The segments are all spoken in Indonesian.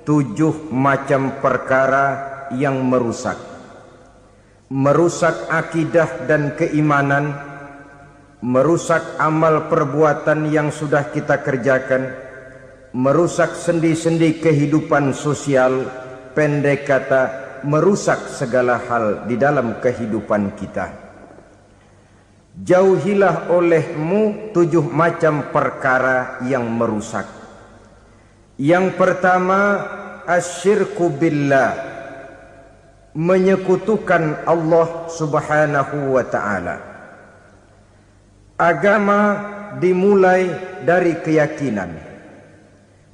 7 macam perkara yang merusak akidah dan keimanan, merusak amal perbuatan yang sudah kita kerjakan, merusak sendi-sendi kehidupan sosial, pendek kata merusak segala hal di dalam kehidupan kita. Jauhilah olehmu 7 macam perkara yang merusak. Yang pertama, asyirku billah, menyekutukan Allah subhanahu wa ta'ala. Agama dimulai dari keyakinan,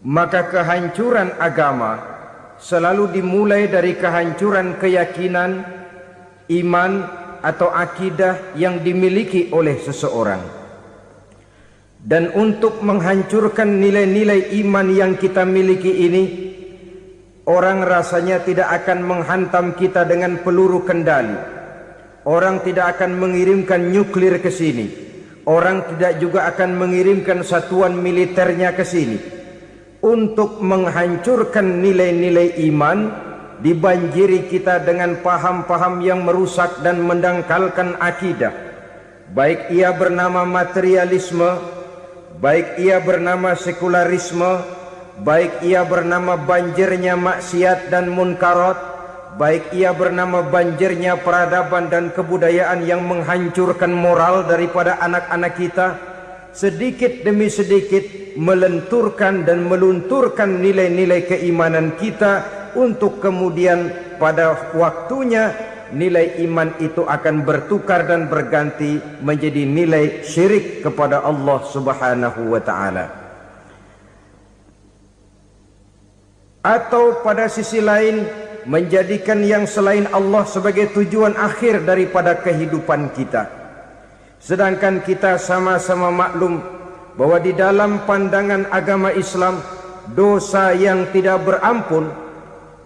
maka kehancuran agama selalu dimulai dari kehancuran keyakinan, iman atau akidah yang dimiliki oleh seseorang. Dan untuk menghancurkan nilai-nilai iman yang kita miliki ini, orang rasanya tidak akan menghantam kita dengan peluru kendali. Orang tidak akan mengirimkan nuklir ke sini. Orang tidak juga akan mengirimkan satuan militernya ke sini. Untuk menghancurkan nilai-nilai iman, dibanjiri kita dengan paham-paham yang merusak dan mendangkalkan akidah. Baik ia bernama materialisme, baik ia bernama sekularisme, baik ia bernama banjirnya maksiat dan munkarat, baik ia bernama banjirnya peradaban dan kebudayaan yang menghancurkan moral daripada anak-anak kita, sedikit demi sedikit melenturkan dan melunturkan nilai-nilai keimanan kita, untuk kemudian pada waktunya nilai iman itu akan bertukar dan berganti menjadi nilai syirik kepada Allah subhanahu wa ta'ala. Atau pada sisi lain, menjadikan yang selain Allah sebagai tujuan akhir daripada kehidupan kita. Sedangkan kita sama-sama maklum bahwa di dalam pandangan agama Islam, dosa yang tidak berampun,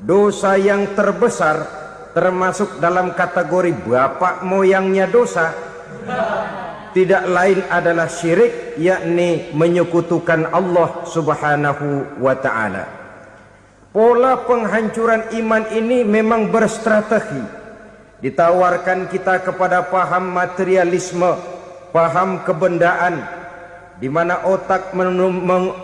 dosa yang terbesar, termasuk dalam kategori bapak moyangnya dosa, tidak lain adalah syirik, yakni menyekutukan Allah subhanahu wa ta'ala. Pola penghancuran iman ini memang berstrategi. Ditawarkan kita kepada paham materialisme, paham kebendaan, di mana otak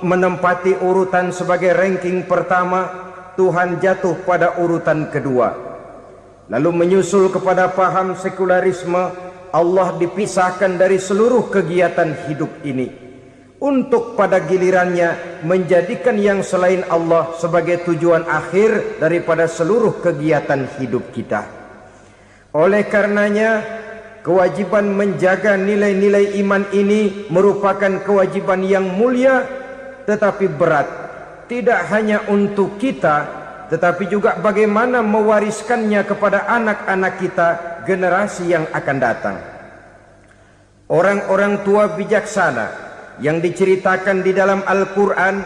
menempati urutan sebagai ranking pertama, Tuhan jatuh pada urutan kedua. Lalu menyusul kepada paham sekularisme, Allah dipisahkan dari seluruh kegiatan hidup ini, untuk pada gilirannya menjadikan yang selain Allah sebagai tujuan akhir daripada seluruh kegiatan hidup kita. Oleh karenanya, kewajiban menjaga nilai-nilai iman ini merupakan kewajiban yang mulia tetapi berat, tidak hanya untuk kita, tetapi juga bagaimana mewariskannya kepada anak-anak kita, generasi yang akan datang. Orang-orang tua bijaksana yang diceritakan di dalam Al-Quran,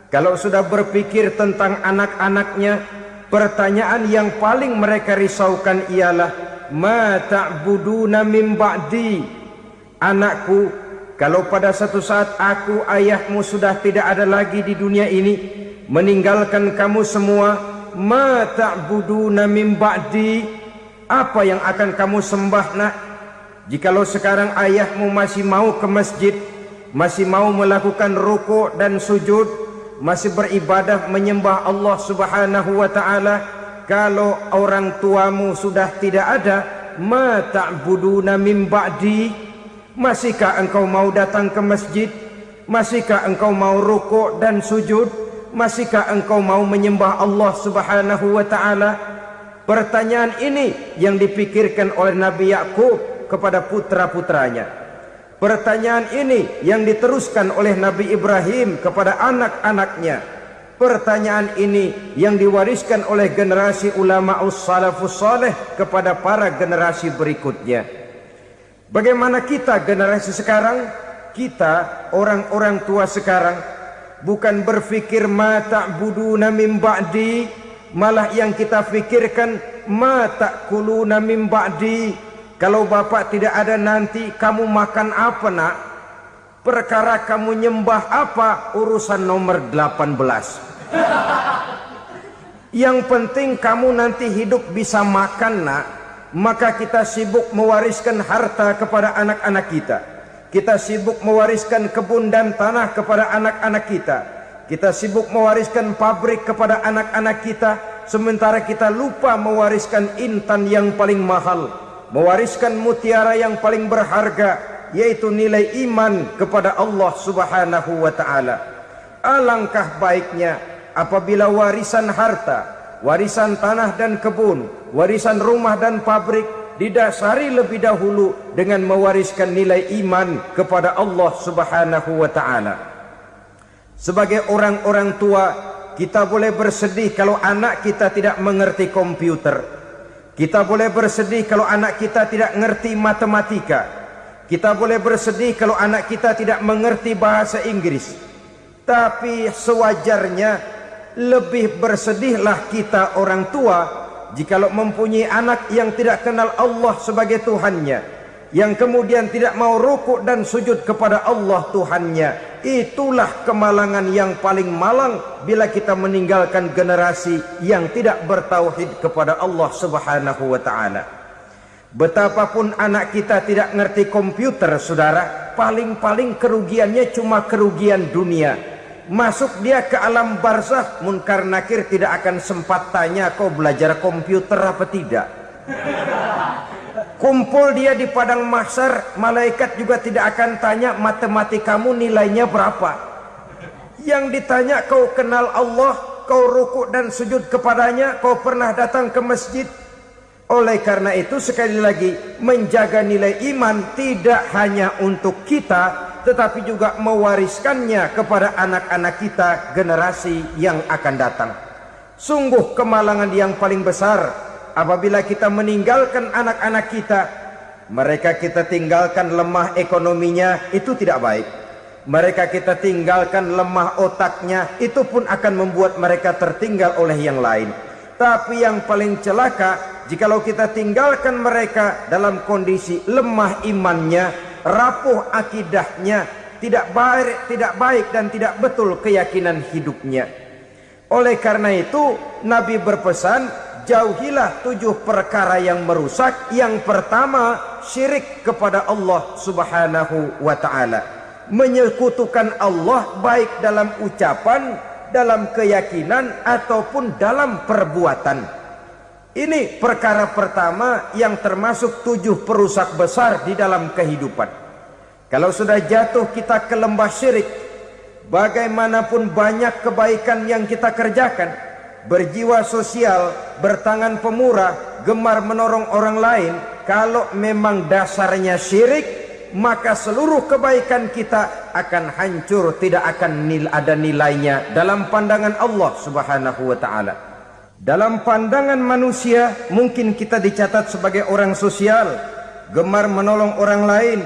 kalau sudah berpikir tentang anak-anaknya, pertanyaan yang paling mereka risaukan ialah, ma ta'buduna min ba'di. Anakku, kalau pada satu saat aku, ayahmu sudah tidak ada lagi di dunia ini, meninggalkan kamu semua, ma ta'buduna min ba'di, apa yang akan kamu sembah nak? Jikalau sekarang ayahmu masih mau ke masjid, masih mau melakukan rukuk dan sujud, masih beribadah menyembah Allah subhanahu wa ta'ala, kalau orang tuamu sudah tidak ada, ma ta'buduna min ba'di, masihkah engkau mau datang ke masjid? Masihkah engkau mau rukuk dan sujud? Masihkah engkau mau menyembah Allah subhanahu wa ta'ala? Pertanyaan ini yang dipikirkan oleh Nabi Yakub kepada putra-putranya. Pertanyaan ini yang diteruskan oleh Nabi Ibrahim kepada anak-anaknya. Pertanyaan ini yang diwariskan oleh generasi ulama'us salafus saleh kepada para generasi berikutnya. Bagaimana kita generasi sekarang? Kita orang-orang tua sekarang bukan berfikir ma ta'buduna min ba'di, malah yang kita fikirkan ma ta'kuluna min ba'di. Kalau bapak tidak ada nanti kamu makan apa nak? Perkara kamu nyembah apa? Urusan nomor 18. Yang penting kamu nanti hidup bisa makan, nak. Maka kita sibuk mewariskan harta kepada anak-anak kita. Kita sibuk mewariskan kebun dan tanah kepada anak-anak kita. Kita sibuk mewariskan pabrik kepada anak-anak kita, sementara kita lupa mewariskan intan yang paling mahal, mewariskan mutiara yang paling berharga, yaitu nilai iman kepada Allah Subhanahu wa ta'ala. Alangkah baiknya apabila warisan harta, warisan tanah dan kebun, warisan rumah dan pabrik didasari lebih dahulu dengan mewariskan nilai iman kepada Allah Subhanahu wa ta'ala. Sebagai orang-orang tua, kita boleh bersedih kalau anak kita tidak mengerti komputer. Kita boleh bersedih kalau anak kita tidak mengerti matematika. Kita boleh bersedih kalau anak kita tidak mengerti bahasa Inggris. Tapi sewajarnya lebih bersedihlah kita orang tua jikalau mempunyai anak yang tidak kenal Allah sebagai Tuhannya, yang kemudian tidak mau rukuk dan sujud kepada Allah Tuhannya. Itulah kemalangan yang paling malang bila kita meninggalkan generasi yang tidak bertauhid kepada Allah Subhanahu wa ta'ala. Betapapun anak kita tidak ngerti komputer, saudara, paling-paling kerugiannya cuma kerugian dunia. Masuk dia ke alam barzakh, munkar nakir tidak akan sempat tanya kau belajar komputer apa tidak. Kumpul dia di padang mahsyar, malaikat juga tidak akan tanya matematikamu nilainya berapa. Yang ditanya kau kenal Allah, kau rukuk dan sujud kepadanya, kau pernah datang ke masjid. Oleh karena itu sekali lagi, menjaga nilai iman tidak hanya untuk kita, tetapi juga mewariskannya kepada anak-anak kita, generasi yang akan datang. Sungguh kemalangan yang paling besar apabila kita meninggalkan anak-anak kita. Mereka kita tinggalkan lemah ekonominya, itu tidak baik. Mereka kita tinggalkan lemah otaknya, itu pun akan membuat mereka tertinggal oleh yang lain. Tapi yang paling celaka, jikalau kita tinggalkan mereka dalam kondisi lemah imannya, rapuh akidahnya, tidak baik dan tidak betul keyakinan hidupnya. Oleh karena itu Nabi berpesan, jauhilah 7 perkara yang merusak. Yang pertama, syirik kepada Allah Subhanahu wa ta'ala. Menyekutukan Allah baik dalam ucapan, dalam keyakinan ataupun dalam perbuatan. Ini perkara pertama yang termasuk 7 perusak besar di dalam kehidupan. Kalau sudah jatuh kita ke lembah syirik, bagaimanapun banyak kebaikan yang kita kerjakan, berjiwa sosial, bertangan pemurah, gemar menolong orang lain, kalau memang dasarnya syirik, maka seluruh kebaikan kita akan hancur, tidak akan ada nilainya dalam pandangan Allah Subhanahu wa ta'ala. Dalam pandangan manusia mungkin kita dicatat sebagai orang sosial, gemar menolong orang lain,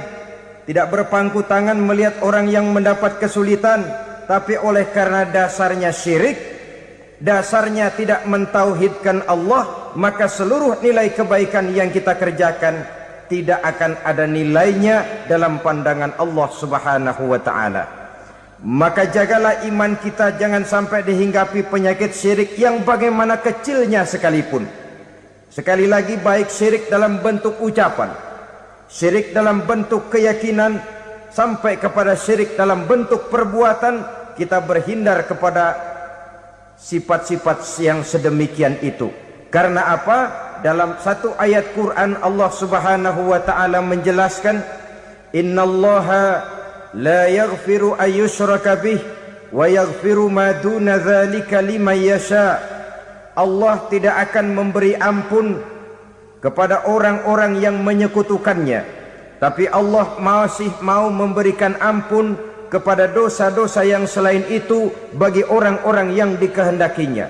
tidak berpangku tangan melihat orang yang mendapat kesulitan. Tapi oleh karena dasarnya syirik, dasarnya tidak mentauhidkan Allah, maka seluruh nilai kebaikan yang kita kerjakan tidak akan ada nilainya dalam pandangan Allah Subhanahu wa ta'ala. Maka jagalah iman kita jangan sampai dihinggapi penyakit syirik yang bagaimana kecilnya sekalipun. Sekali lagi, baik syirik dalam bentuk ucapan, syirik dalam bentuk keyakinan, sampai kepada syirik dalam bentuk perbuatan, kita berhindar kepada sifat-sifat yang sedemikian itu. Karena apa? Dalam satu ayat Quran Allah Subhanahu wa ta'ala menjelaskan, innallaha la yaghfiru ayyushraka bih wa yaghfiru ma duna dzalika liman yasha. Allah tidak akan memberi ampun kepada orang-orang yang menyekutukannya, tapi Allah masih mau memberikan ampun kepada dosa-dosa yang selain itu bagi orang-orang yang dikehendakinya.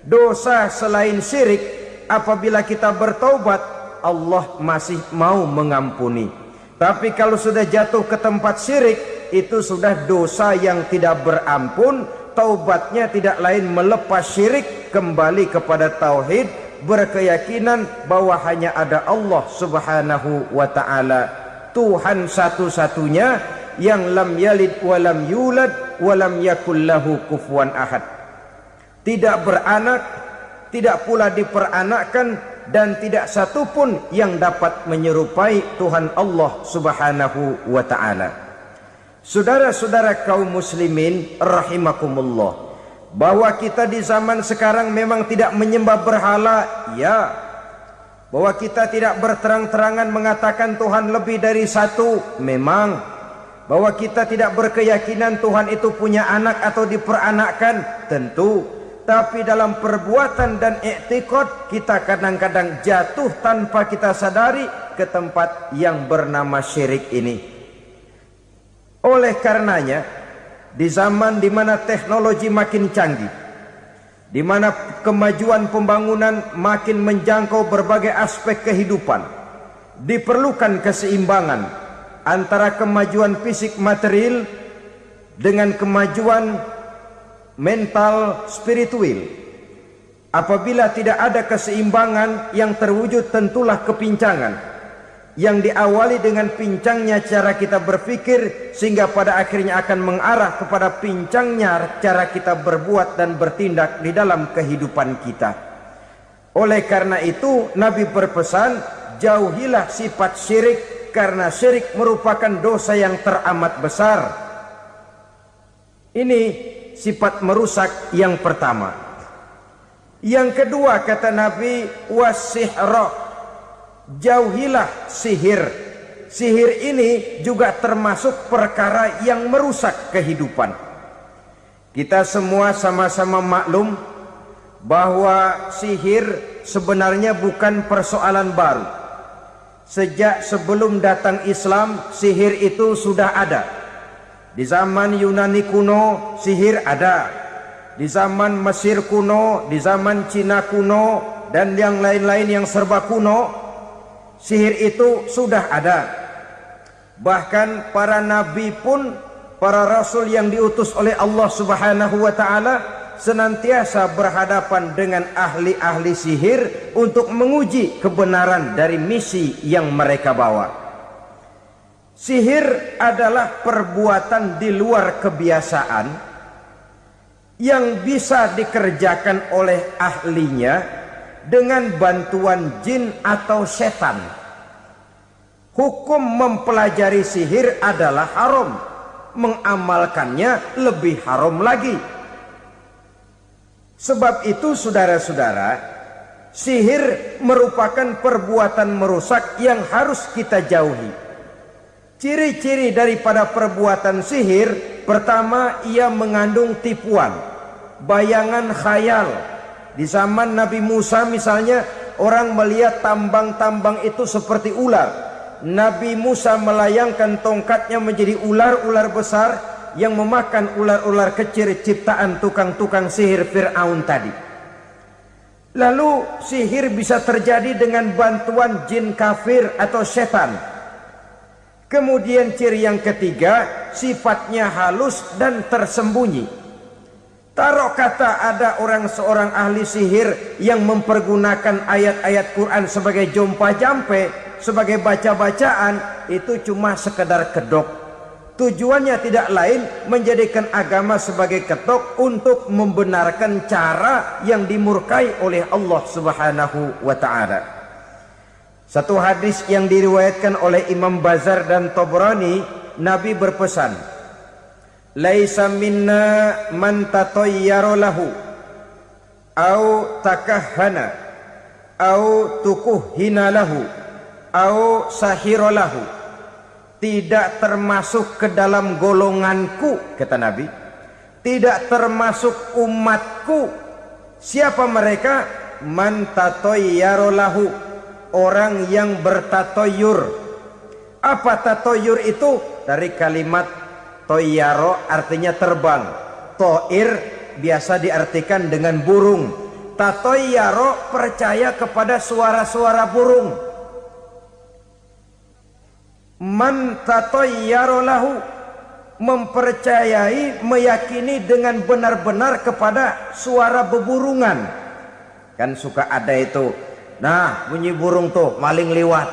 Dosa selain syirik, apabila kita bertaubat, Allah masih mau mengampuni. Tapi kalau sudah jatuh ke tempat syirik, itu sudah dosa yang tidak berampun. Taubatnya tidak lain melepas syirik, kembali kepada tauhid, berkeyakinan bahwa hanya ada Allah Subhanahu wa ta'ala, Tuhan satu-satunya, yang lam yalid walam yulad walam yakul lahu kufuwan ahad. tidak beranak, tidak pula diperanakkan, dan tidak satupun yang dapat menyerupai Tuhan Allah Subhanahu wa ta'ala. Saudara-saudara kaum muslimin rahimakumullah, bahwa kita di zaman sekarang memang tidak menyembah berhala, ya. Bahwa kita tidak berterang-terangan mengatakan Tuhan lebih dari satu, memang. Bahwa kita tidak berkeyakinan Tuhan itu punya anak atau diperanakkan, tentu. Tapi dalam perbuatan dan i'tiqad kita kadang-kadang jatuh tanpa kita sadari ke tempat yang bernama syirik ini. Oleh karenanya, di zaman di mana teknologi makin canggih, di mana kemajuan pembangunan makin menjangkau berbagai aspek kehidupan, diperlukan keseimbangan antara kemajuan fisik material dengan kemajuan mental spiritual. Apabila tidak ada keseimbangan, yang terwujud tentulah kepincangan, yang diawali dengan pincangnya cara kita berpikir, sehingga pada akhirnya akan mengarah kepada pincangnya cara kita berbuat dan bertindak di dalam kehidupan kita. Oleh karena itu Nabi berpesan, jauhilah sifat syirik, karena syirik merupakan dosa yang teramat besar. Ini sifat merusak yang pertama. Yang kedua kata Nabi, wasihra, jauhilah sihir. Sihir ini juga termasuk perkara yang merusak kehidupan. Kita semua sama-sama maklum bahwa sihir sebenarnya bukan persoalan baru. Sejak sebelum datang Islam, sihir itu sudah ada. Di zaman Yunani kuno, sihir ada. Di zaman Mesir kuno, di zaman Cina kuno, dan yang lain-lain yang serba kuno, sihir itu sudah ada. Bahkan para nabi pun, para rasul yang diutus oleh Allah Subhanahu wa ta'ala, senantiasa berhadapan dengan ahli-ahli sihir untuk menguji kebenaran dari misi yang mereka bawa. Sihir adalah perbuatan di luar kebiasaan yang bisa dikerjakan oleh ahlinya dengan bantuan jin atau setan. Hukum mempelajari sihir adalah haram, mengamalkannya lebih haram lagi. Sebab itu saudara-saudara, sihir merupakan perbuatan merusak yang harus kita jauhi. Ciri-ciri daripada perbuatan sihir, pertama, ia mengandung tipuan, bayangan khayal. Di zaman Nabi Musa misalnya, orang melihat tambang-tambang itu seperti ular. Nabi Musa melayangkan tongkatnya menjadi ular-ular besar yang memakan ular-ular kecil ciptaan tukang-tukang sihir Fir'aun tadi. Lalu sihir bisa terjadi dengan bantuan jin kafir atau setan. Kemudian ciri yang ketiga, sifatnya halus dan tersembunyi. Taruh kata ada seorang ahli sihir yang mempergunakan ayat-ayat Quran sebagai jompa-jampe, sebagai baca-bacaan, itu cuma sekedar kedok. Tujuannya tidak lain menjadikan agama sebagai ketok untuk membenarkan cara yang dimurkai oleh Allah Subhanahu wa ta'ala. Satu hadis yang diriwayatkan oleh Imam Bazar dan Tabrani, Nabi berpesan, laisa minna man tatayyara lahu au takahhana au tukuhhina lahu au sahira lahu. Tidak termasuk ke dalam golonganku, kata Nabi. Tidak termasuk umatku. Siapa mereka? Man tatayyara lahu, orang yang bertatoyur. Apa tatoyur itu? Dari kalimat toyaro, artinya terbang. Toir biasa diartikan dengan burung. Tatoyaro percaya kepada suara-suara burung. Man tatoyaro lahu, mempercayai, meyakini dengan benar-benar kepada suara beburungan. Kan suka ada itu, nah bunyi burung tuh, maling liwat.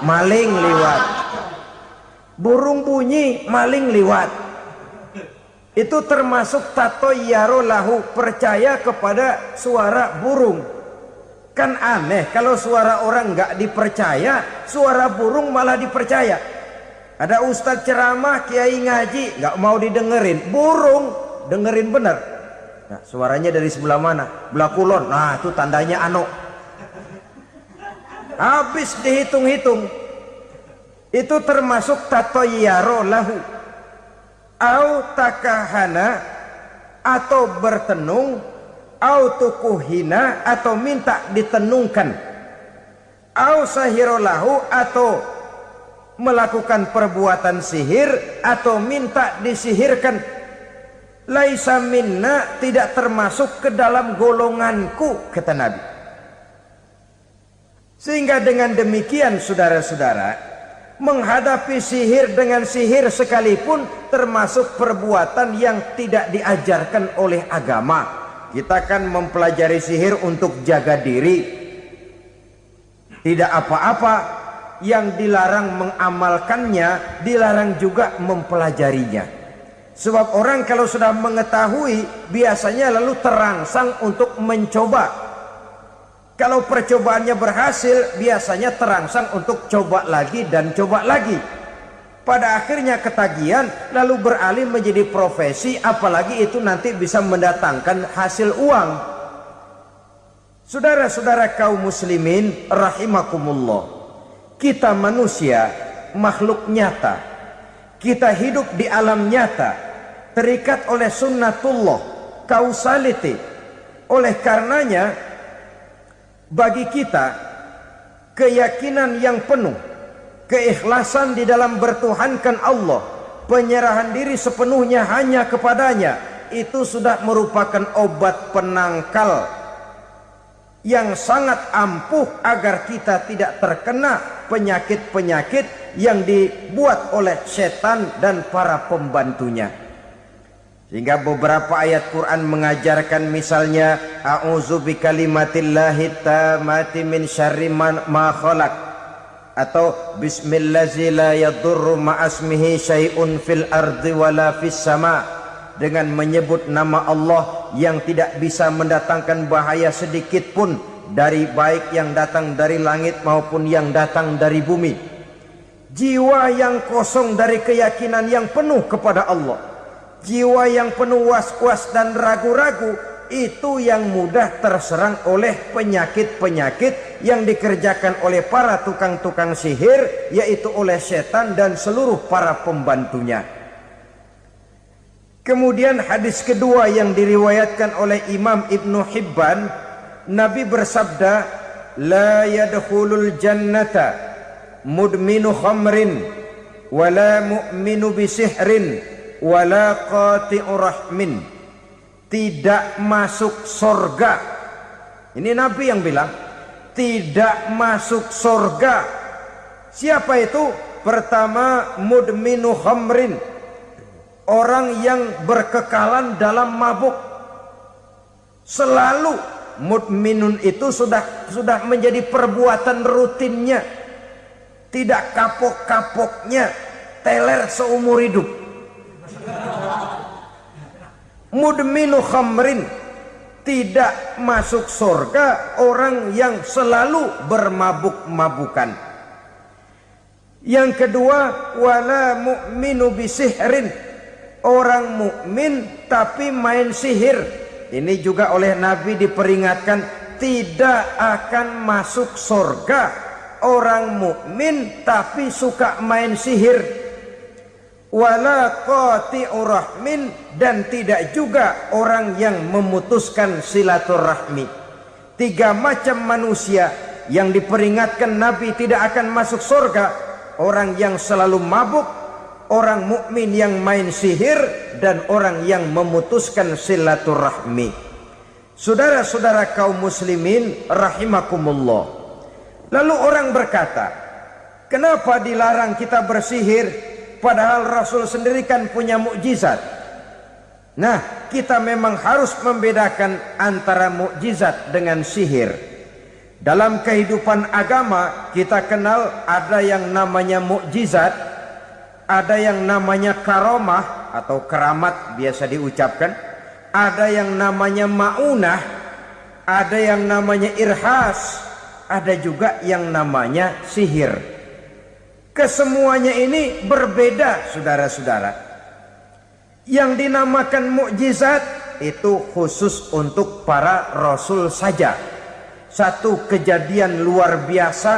Maling liwat. Burung bunyi, maling liwat. Itu termasuk tatoyaro lahu, percaya kepada suara burung. Kan aneh kalau suara orang nggak dipercaya, suara burung malah dipercaya. Ada ustadz ceramah, kiai ngaji, nggak mau didengerin, burung dengerin bener. Nah, suaranya dari sebelah mana? Belah kulon. Nah, itu tandanya ano. Habis dihitung-hitung. Itu termasuk tatoyaro lahu. Au takahana, atau bertenung, au tukuhina, atau minta ditenungkan. Au sahiro lahu, atau melakukan perbuatan sihir, atau minta disihirkan. Laisa minna, tidak termasuk ke dalam golonganku, kata Nabi. Sehingga dengan demikian saudara-saudara, menghadapi sihir dengan sihir sekalipun termasuk perbuatan yang tidak diajarkan oleh agama. Kita kan mempelajari sihir untuk jaga diri, tidak apa-apa. Yang dilarang mengamalkannya, dilarang juga mempelajarinya. Sebab orang kalau sudah mengetahui, biasanya lalu terangsang untuk mencoba. Kalau percobaannya berhasil, biasanya terangsang untuk coba lagi dan coba lagi. Pada akhirnya ketagihan, lalu beralih menjadi profesi, apalagi itu nanti bisa mendatangkan hasil uang. Saudara-saudara kaum muslimin rahimakumullah, kita manusia makhluk nyata, kita hidup di alam nyata, terikat oleh sunnatullah, causality. Oleh karenanya bagi kita keyakinan yang penuh, keikhlasan di dalam bertuhankan Allah, penyerahan diri sepenuhnya hanya kepadanya, itu sudah merupakan obat penangkal yang sangat ampuh agar kita tidak terkena penyakit-penyakit yang dibuat oleh setan dan para pembantunya. Sehingga beberapa ayat Quran mengajarkan, misalnya a'udzu bikalimatillahi tammati min syarri ma khalaq, atau bismillazi la yadurru ma'asmihi syai'un fil ardi wala fis sama, dengan menyebut nama Allah yang tidak bisa mendatangkan bahaya sedikit pun, dari baik yang datang dari langit maupun yang datang dari bumi. Jiwa yang kosong dari keyakinan yang penuh kepada Allah, jiwa yang penuh was-was dan ragu-ragu, itu yang mudah terserang oleh penyakit-penyakit yang dikerjakan oleh para tukang-tukang sihir, yaitu oleh setan dan seluruh para pembantunya. Kemudian hadis kedua yang diriwayatkan oleh Imam Ibnu Hibban, Nabi bersabda, la yadkhulul jannata mudminu khamrin wala mu'minu bisihrin wala qati'u rahmin. Tidak masuk surga. Ini Nabi yang bilang, tidak masuk surga. Siapa itu? Pertama, mudminu khamrin, orang yang berkekalan dalam mabuk. Selalu mudminun itu sudah menjadi perbuatan rutinnya, tidak kapok-kapoknya, teler seumur hidup. Mudminu khamrin, tidak masuk surga orang yang selalu bermabuk-mabukan. Yang kedua, wala mu'minu bisihrin, orang mukmin tapi main sihir. Ini juga oleh Nabi diperingatkan, tidak akan masuk surga orang mukmin tapi suka main sihir. Wala qati'u rahmin, dan tidak juga orang yang memutuskan silaturahmi. Tiga macam manusia yang diperingatkan Nabi tidak akan masuk surga: orang yang selalu mabuk, orang mukmin yang main sihir, dan orang yang memutuskan silaturahmi. Saudara-saudara kaum muslimin rahimakumullah. Lalu orang berkata, kenapa dilarang kita bersihir? Padahal Rasul sendiri kan punya mukjizat. Nah, kita memang harus membedakan antara mukjizat dengan sihir. Dalam kehidupan agama kita kenal ada yang namanya mukjizat, Ada yang namanya karomah atau keramat biasa diucapkan. Ada yang namanya maunah. Ada yang namanya irhas. Ada juga yang namanya sihir. Kesemuanya ini berbeda, saudara-saudara. Yang dinamakan mukjizat itu khusus untuk para rasul saja. Satu kejadian luar biasa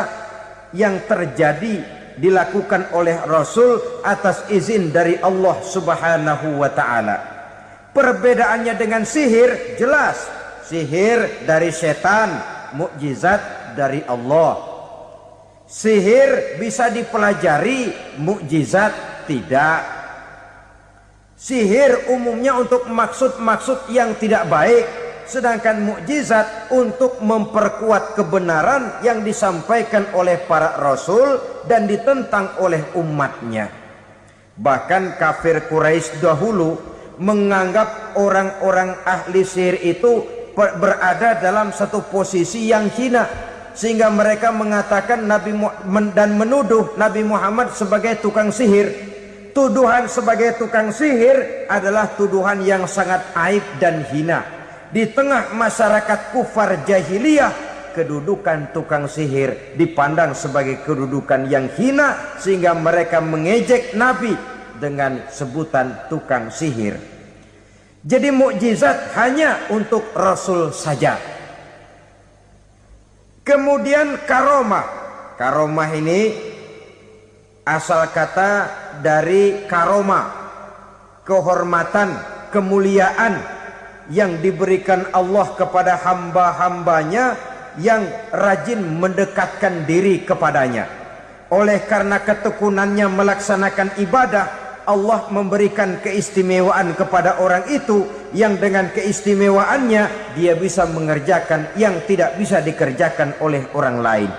yang terjadi dilakukan oleh rasul atas izin dari Allah Subhanahu wa taala. Perbedaannya dengan sihir jelas. Sihir dari setan, mukjizat dari Allah. Sihir bisa dipelajari, mukjizat tidak. Sihir umumnya untuk maksud-maksud yang tidak baik, sedangkan mukjizat untuk memperkuat kebenaran yang disampaikan oleh para rasul dan ditentang oleh umatnya. Bahkan kafir Quraisy dahulu menganggap orang-orang ahli sihir itu berada dalam satu posisi yang hina, sehingga mereka mengatakan dan menuduh Nabi Muhammad sebagai tukang sihir. Tuduhan sebagai tukang sihir adalah tuduhan yang sangat aib dan hina. Di tengah masyarakat kufar jahiliyah, kedudukan tukang sihir dipandang sebagai kedudukan yang hina, sehingga mereka mengejek Nabi dengan sebutan tukang sihir. Jadi mukjizat hanya untuk Rasul saja. Kemudian karomah. Karomah ini asal kata dari karoma, kehormatan, kemuliaan yang diberikan Allah kepada hamba-hambanya yang rajin mendekatkan diri kepadanya. Oleh karena ketekunannya melaksanakan ibadah, Allah memberikan keistimewaan kepada orang itu, yang dengan keistimewaannya dia bisa mengerjakan yang tidak bisa dikerjakan oleh orang lain.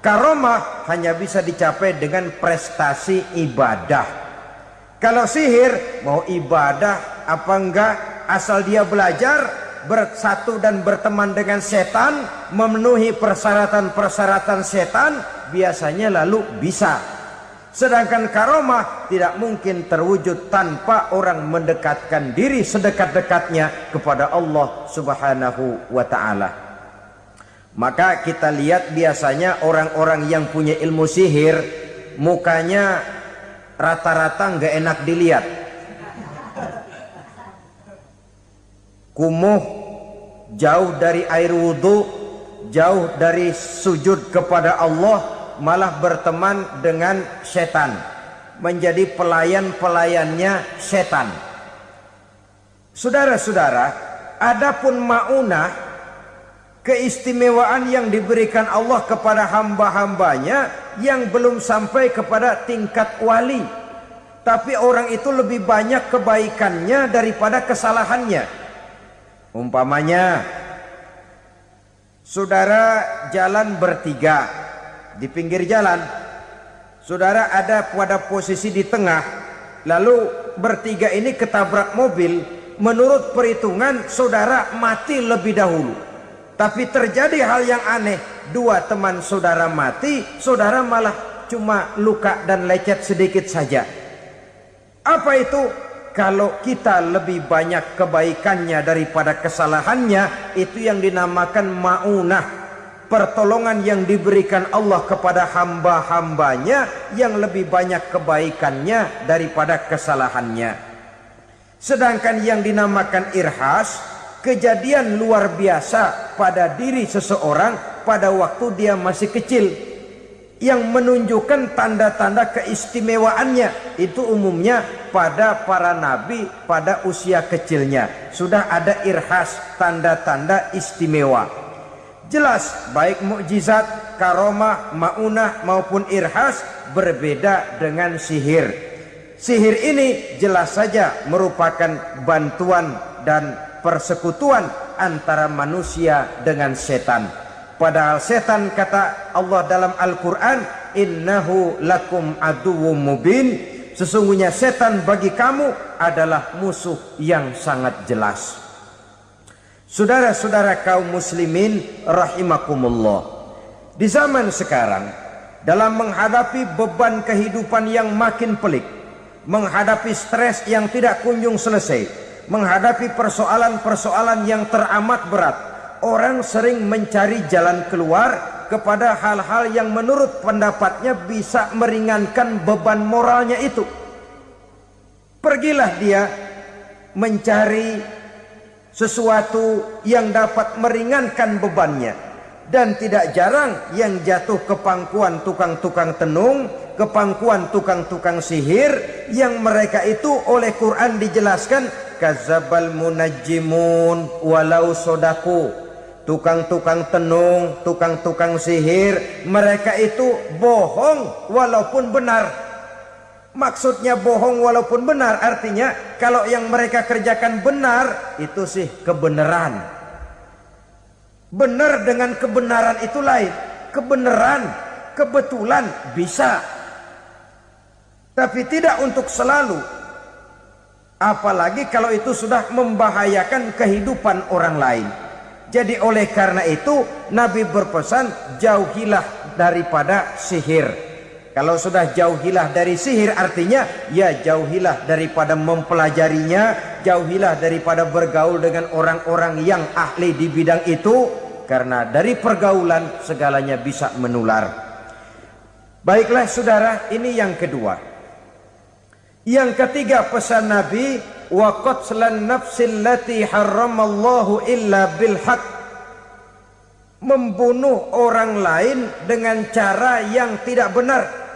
Karomah hanya bisa dicapai dengan prestasi ibadah. Kalau sihir mau ibadah apa enggak, asal dia belajar, bersatu dan berteman dengan setan, memenuhi persyaratan-persyaratan setan, biasanya lalu bisa. Sedangkan karomah tidak mungkin terwujud tanpa orang mendekatkan diri sedekat-dekatnya kepada Allah Subhanahu wa ta'ala. Maka kita lihat biasanya orang-orang yang punya ilmu sihir, mukanya rata-rata nggak enak dilihat. Kumuh, jauh dari air wudhu, jauh dari sujud kepada Allah, malah berteman dengan setan, menjadi pelayan-pelayannya setan. Saudara-saudara, adapun maunah, keistimewaan yang diberikan Allah kepada hamba-hambanya yang belum sampai kepada tingkat wali, tapi orang itu lebih banyak kebaikannya daripada kesalahannya. Umpamanya, saudara jalan bertiga di pinggir jalan, saudara ada pada posisi di tengah, lalu bertiga ini ketabrak mobil. Menurut perhitungan saudara mati lebih dahulu. Tapi terjadi hal yang aneh, dua teman saudara mati, saudara malah cuma luka dan lecet sedikit saja. Apa itu? Kalau kita lebih banyak kebaikannya daripada kesalahannya, itu yang dinamakan maunah, pertolongan yang diberikan Allah kepada hamba-hambanya yang lebih banyak kebaikannya daripada kesalahannya. Sedangkan yang dinamakan irhas, kejadian luar biasa pada diri seseorang pada waktu dia masih kecil, yang menunjukkan tanda-tanda keistimewaannya. Itu umumnya pada para nabi pada usia kecilnya sudah ada irhas, tanda-tanda istimewa. Jelas baik mukjizat, karomah, maunah maupun irhas berbeda dengan sihir. Sihir ini jelas saja merupakan bantuan dan persekutuan antara manusia dengan setan. Padahal setan, kata Allah dalam Al-Quran, innahu lakum aduwwum mubin, sesungguhnya setan bagi kamu adalah musuh yang sangat jelas. Saudara-saudara kaum muslimin rahimakumullah, di zaman sekarang dalam menghadapi beban kehidupan yang makin pelik, menghadapi stres yang tidak kunjung selesai, menghadapi persoalan-persoalan yang teramat berat, orang sering mencari jalan keluar kepada hal-hal yang menurut pendapatnya bisa meringankan beban moralnya itu. Pergilah dia mencari sesuatu yang dapat meringankan bebannya. Dan tidak jarang yang jatuh ke pangkuan tukang-tukang tenung, ke pangkuan tukang-tukang sihir, yang mereka itu oleh Quran dijelaskan kadzabal munajjimun walau sodaku. Tukang-tukang tenung, tukang-tukang sihir, mereka itu bohong walaupun benar. Maksudnya bohong walaupun benar artinya kalau yang mereka kerjakan benar itu sih kebenaran. Benar dengan kebenaran itu lain. Kebenaran, kebetulan bisa, tapi tidak untuk selalu. Apalagi kalau itu sudah membahayakan kehidupan orang lain. Jadi oleh karena itu Nabi berpesan jauhilah daripada sihir. Kalau sudah jauhilah dari sihir artinya ya jauhilah daripada mempelajarinya, jauhilah daripada bergaul dengan orang-orang yang ahli di bidang itu, karena dari pergaulan segalanya bisa menular. Baiklah saudara, ini yang kedua. Yang ketiga pesan Nabi, wa qatlan nafsil lati harramallahu illa bil haq. Membunuh orang lain dengan cara yang tidak benar.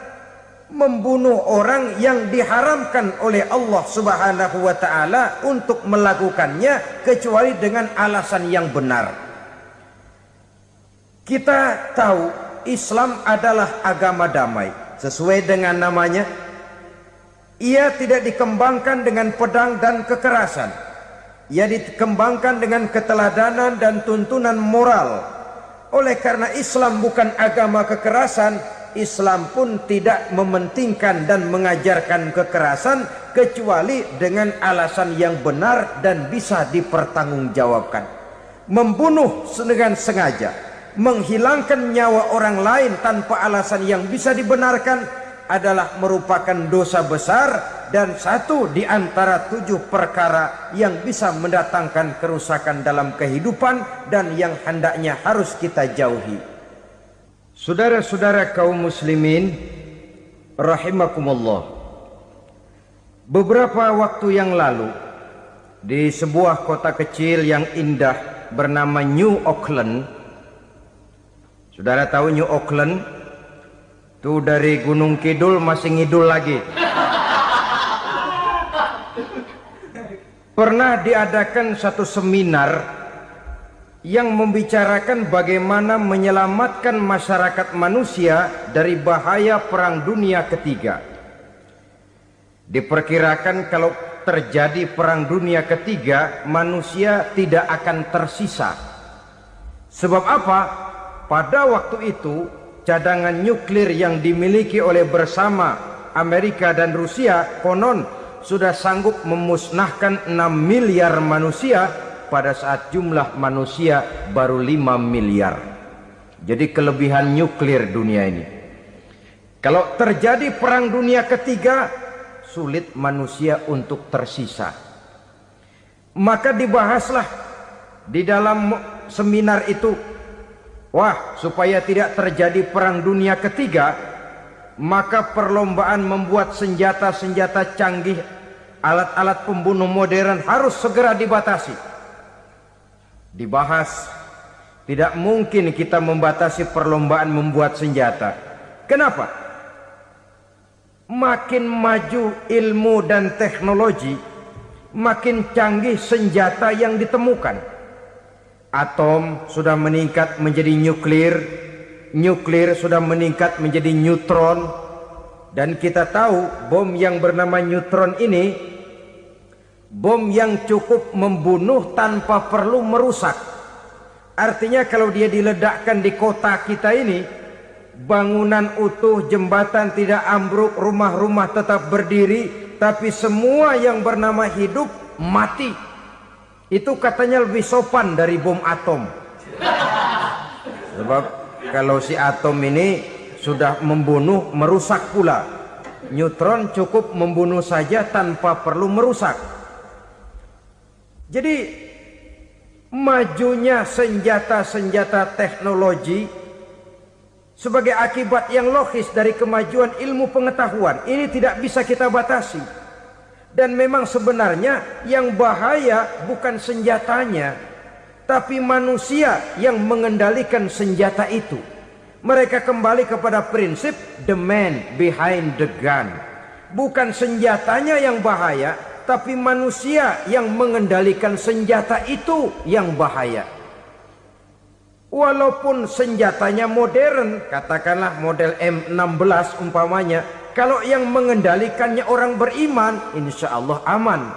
Membunuh orang yang diharamkan oleh Allah Subhanahu wa taala untuk melakukannya kecuali dengan alasan yang benar. Kita tahu Islam adalah agama damai. Sesuai dengan namanya, ia tidak dikembangkan dengan pedang dan kekerasan. Ia dikembangkan dengan keteladanan dan tuntunan moral. Oleh karena Islam bukan agama kekerasan, Islam pun tidak mementingkan dan mengajarkan kekerasan kecuali dengan alasan yang benar dan bisa dipertanggungjawabkan. Membunuh dengan sengaja, menghilangkan nyawa orang lain tanpa alasan yang bisa dibenarkan adalah merupakan dosa besar dan satu di antara 7 perkara yang bisa mendatangkan kerusakan dalam kehidupan dan yang hendaknya harus kita jauhi. Saudara-saudara kaum muslimin rahimakumullah, beberapa waktu yang lalu di sebuah kota kecil yang indah bernama New Auckland. Saudara tahu New Auckland? Itu dari Gunung Kidul masih ngidul lagi. Pernah diadakan satu seminar yang membicarakan bagaimana menyelamatkan masyarakat manusia dari bahaya Perang Dunia Ketiga. Diperkirakan kalau terjadi Perang Dunia Ketiga, manusia tidak akan tersisa. Sebab apa? Pada waktu itu cadangan nuklir yang dimiliki oleh bersama Amerika dan Rusia konon sudah sanggup memusnahkan 6 miliar manusia pada saat jumlah manusia baru 5 miliar. Jadi kelebihan nuklir dunia ini. Kalau terjadi Perang Dunia Ketiga, sulit manusia untuk tersisa. Maka dibahaslah di dalam seminar itu, wah, supaya tidak terjadi Perang Dunia Ketiga, maka perlombaan membuat senjata-senjata canggih, alat-alat pembunuh modern harus segera dibatasi. Dibahas, tidak mungkin kita membatasi perlombaan membuat senjata. Kenapa? Makin maju ilmu dan teknologi, makin canggih senjata yang ditemukan. Atom sudah meningkat menjadi nuklir, nuklir sudah meningkat menjadi neutron, dan kita tahu bom yang bernama neutron ini bom yang cukup membunuh tanpa perlu merusak. Artinya kalau dia diledakkan di kota kita ini, bangunan utuh, jembatan tidak ambruk, rumah-rumah tetap berdiri, tapi semua yang bernama hidup mati. Itu katanya lebih sopan dari bom atom. Sebab kalau si atom ini sudah membunuh, merusak pula. Neutron cukup membunuh saja tanpa perlu merusak. Jadi majunya senjata-senjata teknologi sebagai akibat yang logis dari kemajuan ilmu pengetahuan ini tidak bisa kita batasi. Dan memang sebenarnya yang bahaya bukan senjatanya, tapi manusia yang mengendalikan senjata itu. Mereka kembali kepada prinsip the man behind the gun. Bukan senjatanya yang bahaya, tapi manusia yang mengendalikan senjata itu yang bahaya. Walaupun senjatanya modern, katakanlah model M16 umpamanya, kalau yang mengendalikannya orang beriman, insya Allah aman.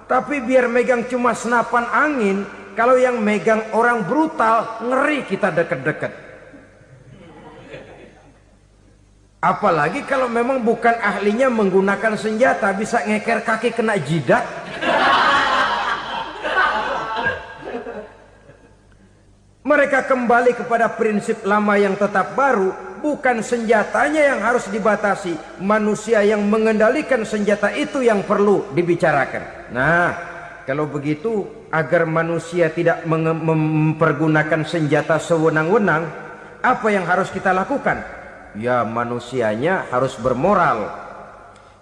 Tapi biar megang cuma senapan angin, kalau yang megang orang brutal, ngeri kita deket-deket. Apalagi kalau memang bukan ahlinya menggunakan senjata, bisa ngeker kaki kena jidat. Mereka kembali kepada prinsip lama yang tetap baru. Bukan senjatanya yang harus dibatasi, manusia yang mengendalikan senjata itu yang perlu dibicarakan. Nah, kalau begitu, agar manusia tidak mempergunakan senjata sewenang-wenang, apa yang harus kita lakukan? Ya, manusianya harus bermoral.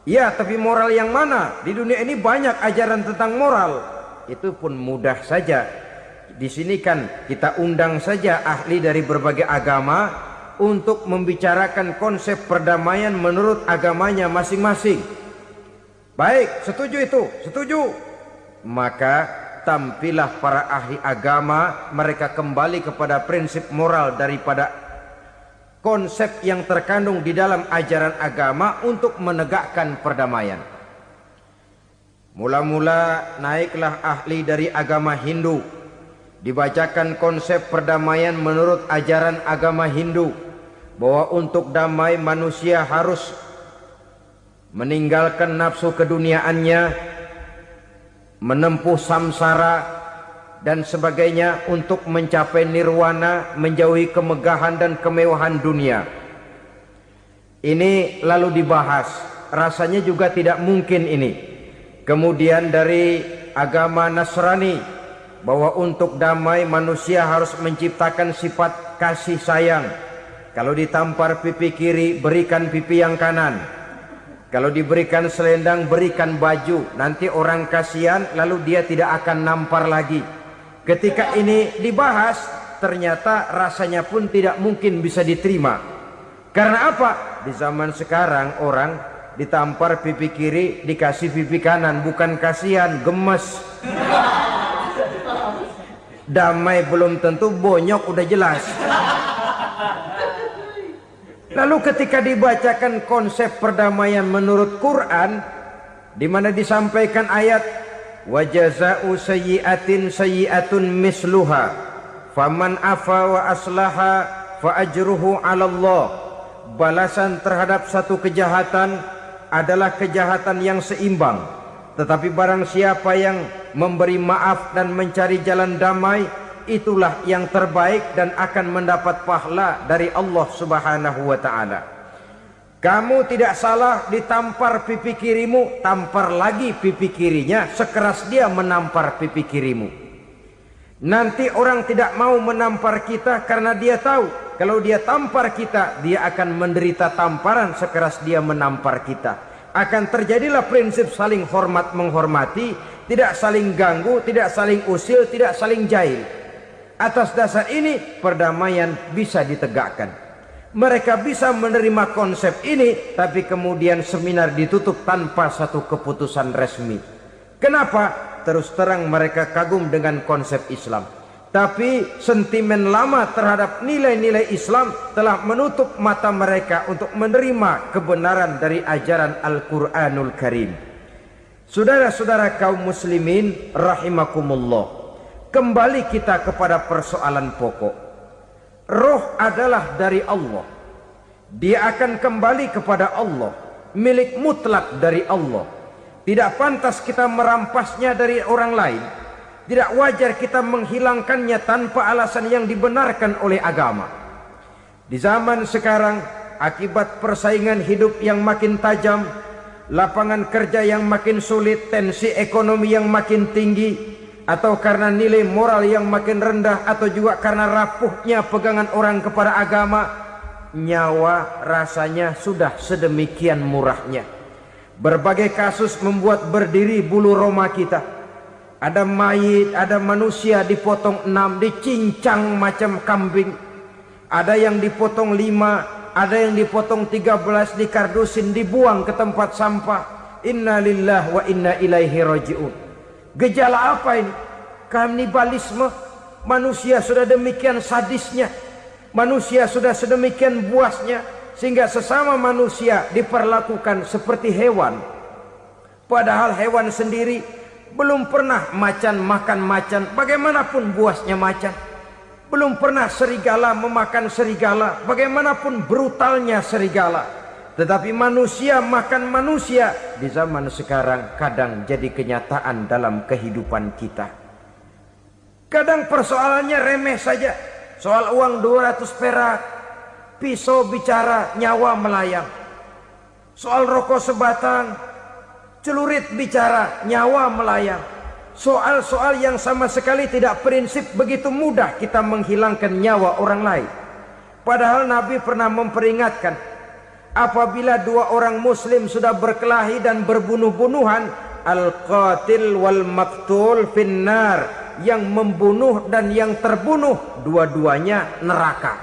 Ya, tapi moral yang mana? Di dunia ini banyak ajaran tentang moral. Itu pun mudah saja. Di sini kan kita undang saja ahli dari berbagai agama untuk membicarakan konsep perdamaian menurut agamanya masing-masing. Baik, setuju itu? Setuju. Maka tampillah para ahli agama, mereka kembali kepada prinsip moral daripada konsep yang terkandung di dalam ajaran agama untuk menegakkan perdamaian. Mula-mula naiklah ahli dari agama Hindu, dibacakan konsep perdamaian menurut ajaran agama Hindu, bahwa untuk damai manusia harus meninggalkan nafsu keduniaannya, menempuh samsara dan sebagainya untuk mencapai nirwana, menjauhi kemegahan dan kemewahan dunia. Ini lalu dibahas, rasanya juga tidak mungkin ini. Kemudian dari agama Nasrani, bahwa untuk damai manusia harus menciptakan sifat kasih sayang. Kalau ditampar pipi kiri, berikan pipi yang kanan. Kalau diberikan selendang, berikan baju. Nanti orang kasihan, lalu dia tidak akan nampar lagi. Ketika ini dibahas, ternyata rasanya pun tidak mungkin bisa diterima. Karena apa? Di zaman sekarang orang ditampar pipi kiri, dikasih pipi kanan. Bukan kasihan, gemes. Damai belum tentu, bonyok udah jelas. Lalu ketika dibacakan konsep perdamaian menurut Quran, di mana disampaikan ayat wa jazaa'u sayyi'atin sayyi'atun misluha faman afa wa aslaha fa ajruhu 'ala Allah. Balasan terhadap satu kejahatan adalah kejahatan yang seimbang. Tetapi barang siapa yang memberi maaf dan mencari jalan damai, itulah yang terbaik dan akan mendapat pahala dari Allah Subhanahu wa ta'ala. Kamu tidak salah ditampar pipi kirimu, tampar lagi pipi kirinya sekeras dia menampar pipi kirimu. Nanti orang tidak mau menampar kita karena dia tahu kalau dia tampar kita, dia akan menderita tamparan sekeras dia menampar kita. Akan terjadilah prinsip saling hormat menghormati, tidak saling ganggu, tidak saling usil, tidak saling jahil. Atas dasar ini perdamaian bisa ditegakkan. Mereka bisa menerima konsep ini, tapi kemudian seminar ditutup tanpa satu keputusan resmi. Kenapa? Terus terang mereka kagum dengan konsep Islam, tapi sentimen lama terhadap nilai-nilai Islam telah menutup mata mereka untuk menerima kebenaran dari ajaran Al-Quranul Karim. Saudara-saudara kaum muslimin rahimakumullah, kembali kita kepada persoalan pokok. Roh adalah dari Allah, dia akan kembali kepada Allah, milik mutlak dari Allah. Tidak pantas kita merampasnya dari orang lain. Tidak wajar kita menghilangkannya tanpa alasan yang dibenarkan oleh agama. Di zaman sekarang akibat persaingan hidup yang makin tajam, lapangan kerja yang makin sulit, tensi ekonomi yang makin tinggi, atau karena nilai moral yang makin rendah, atau juga karena rapuhnya pegangan orang kepada agama, nyawa rasanya sudah sedemikian murahnya. Berbagai kasus membuat berdiri bulu roma kita. Ada mayit, ada manusia dipotong 6, dicincang macam kambing. Ada yang dipotong 5, ada yang dipotong 13, dikardusin, dibuang ke tempat sampah. Inna lillahi wa inna ilaihi raji'un. Gejala apa ini? Kanibalisme. Manusia sudah demikian sadisnya, manusia sudah sedemikian buasnya, sehingga sesama manusia diperlakukan seperti hewan. Padahal hewan sendiri belum pernah macan makan macan, bagaimanapun buasnya macan. Belum pernah serigala memakan serigala, bagaimanapun brutalnya serigala. Tetapi manusia makan manusia di zaman sekarang kadang jadi kenyataan dalam kehidupan kita. Kadang persoalannya remeh saja. Soal uang 200 perak, pisau bicara, nyawa melayang. Soal rokok sebatang, celurit bicara, nyawa melayang. Soal-soal yang sama sekali tidak prinsip, begitu mudah kita menghilangkan nyawa orang lain. Padahal Nabi pernah memperingatkan, apabila dua orang muslim sudah berkelahi dan berbunuh-bunuhan, al-qatil wal maktul finnar, yang membunuh dan yang terbunuh dua-duanya neraka.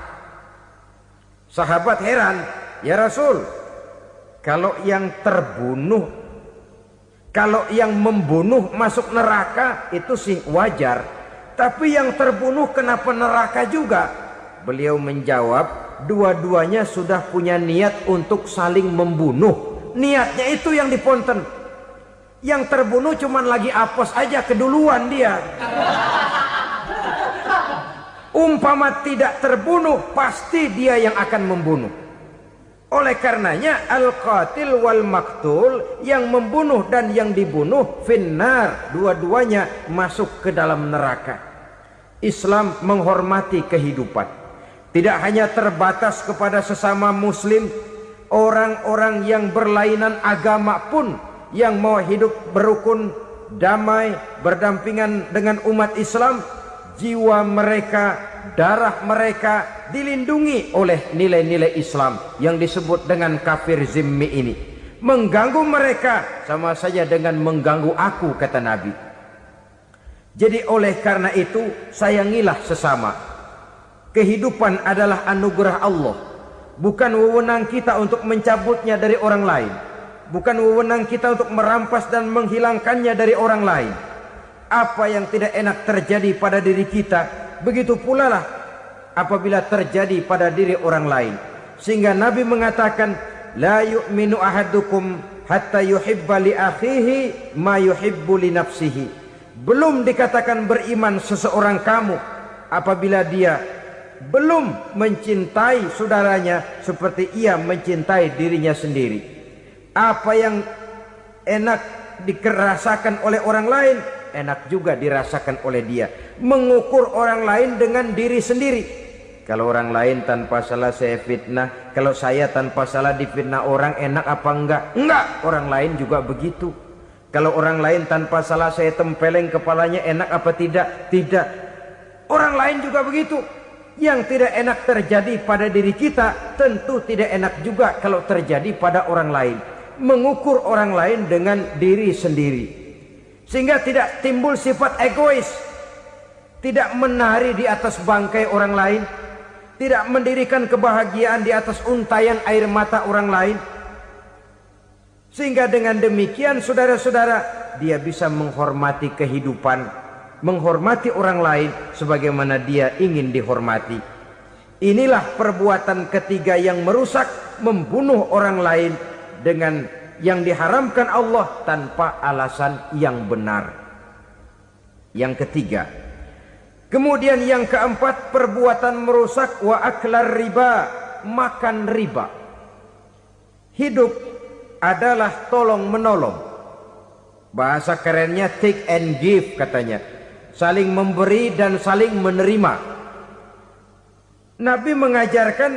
Sahabat heran, ya Rasul, kalau yang terbunuh, kalau yang membunuh masuk neraka itu sih wajar, tapi yang terbunuh kenapa neraka juga? Beliau menjawab, dua-duanya sudah punya niat untuk saling membunuh. Niatnya itu yang diponten. Yang terbunuh cuman lagi apes aja, keduluan dia. Umpama tidak terbunuh, pasti dia yang akan membunuh. Oleh karenanya al-qatil wal maktul, yang membunuh dan yang dibunuh finnar, dua-duanya masuk ke dalam neraka. Islam menghormati kehidupan, tidak hanya terbatas kepada sesama muslim. Orang-orang yang berlainan agama pun yang mau hidup berukun, damai, berdampingan dengan umat Islam, jiwa mereka, darah mereka dilindungi oleh nilai-nilai Islam yang disebut dengan kafir zimmi ini. Mengganggu mereka sama saja dengan mengganggu aku, kata Nabi. Jadi oleh karena itu, sayangilah sesama. Kehidupan adalah anugerah Allah, bukan wewenang kita untuk mencabutnya dari orang lain, bukan wewenang kita untuk merampas dan menghilangkannya dari orang lain. Apa yang tidak enak terjadi pada diri kita, begitu pula lah apabila terjadi pada diri orang lain. Sehingga Nabi mengatakan, la yu'minu ahadukum hatta yuhibba li akhihi ma yuhibbu li nafsihi. Belum dikatakan beriman seseorang kamu apabila dia belum mencintai saudaranya seperti ia mencintai dirinya sendiri. Apa yang enak dirasakan oleh orang lain, enak juga dirasakan oleh dia. Mengukur orang lain dengan diri sendiri. Kalau orang lain tanpa salah saya fitnah, kalau saya tanpa salah difitnah orang, enak apa enggak? Enggak, orang lain juga begitu. Kalau orang lain tanpa salah saya tempeleng kepalanya, enak apa tidak? Tidak. Orang lain juga begitu. Yang tidak enak terjadi pada diri kita, tentu tidak enak juga kalau terjadi pada orang lain. Mengukur orang lain dengan diri sendiri, sehingga tidak timbul sifat egois, tidak menari di atas bangkai orang lain, tidak mendirikan kebahagiaan di atas untayan air mata orang lain. Sehingga dengan demikian saudara-saudara, dia bisa menghormati kehidupan, menghormati orang lain sebagaimana dia ingin dihormati. Inilah perbuatan ketiga yang merusak, membunuh orang lain dengan yang diharamkan Allah tanpa alasan yang benar. Yang ketiga. Kemudian yang keempat, perbuatan merusak wa aklar riba, makan riba. Hidup adalah tolong menolong. Bahasa kerennya take and give katanya. Saling memberi dan saling menerima. Nabi mengajarkan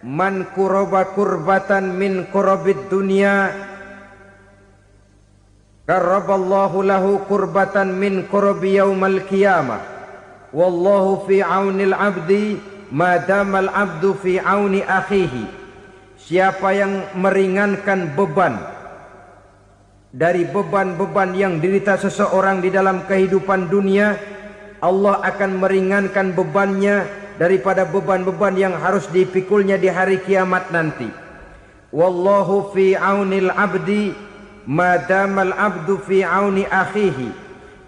man kuraba kurbatan min kurabid dunya karaballahu lahu kurbatan min kurabi yaumal qiyamah. Wallahu fi aunil abdi madamal abdu fi auni akhihi. Siapa yang meringankan beban dari beban-beban yang dirita seseorang di dalam kehidupan dunia, Allah akan meringankan bebannya daripada beban-beban yang harus dipikulnya di hari kiamat nanti. Wallahu fi aunil abdi madamal abdu fi auni akhihi.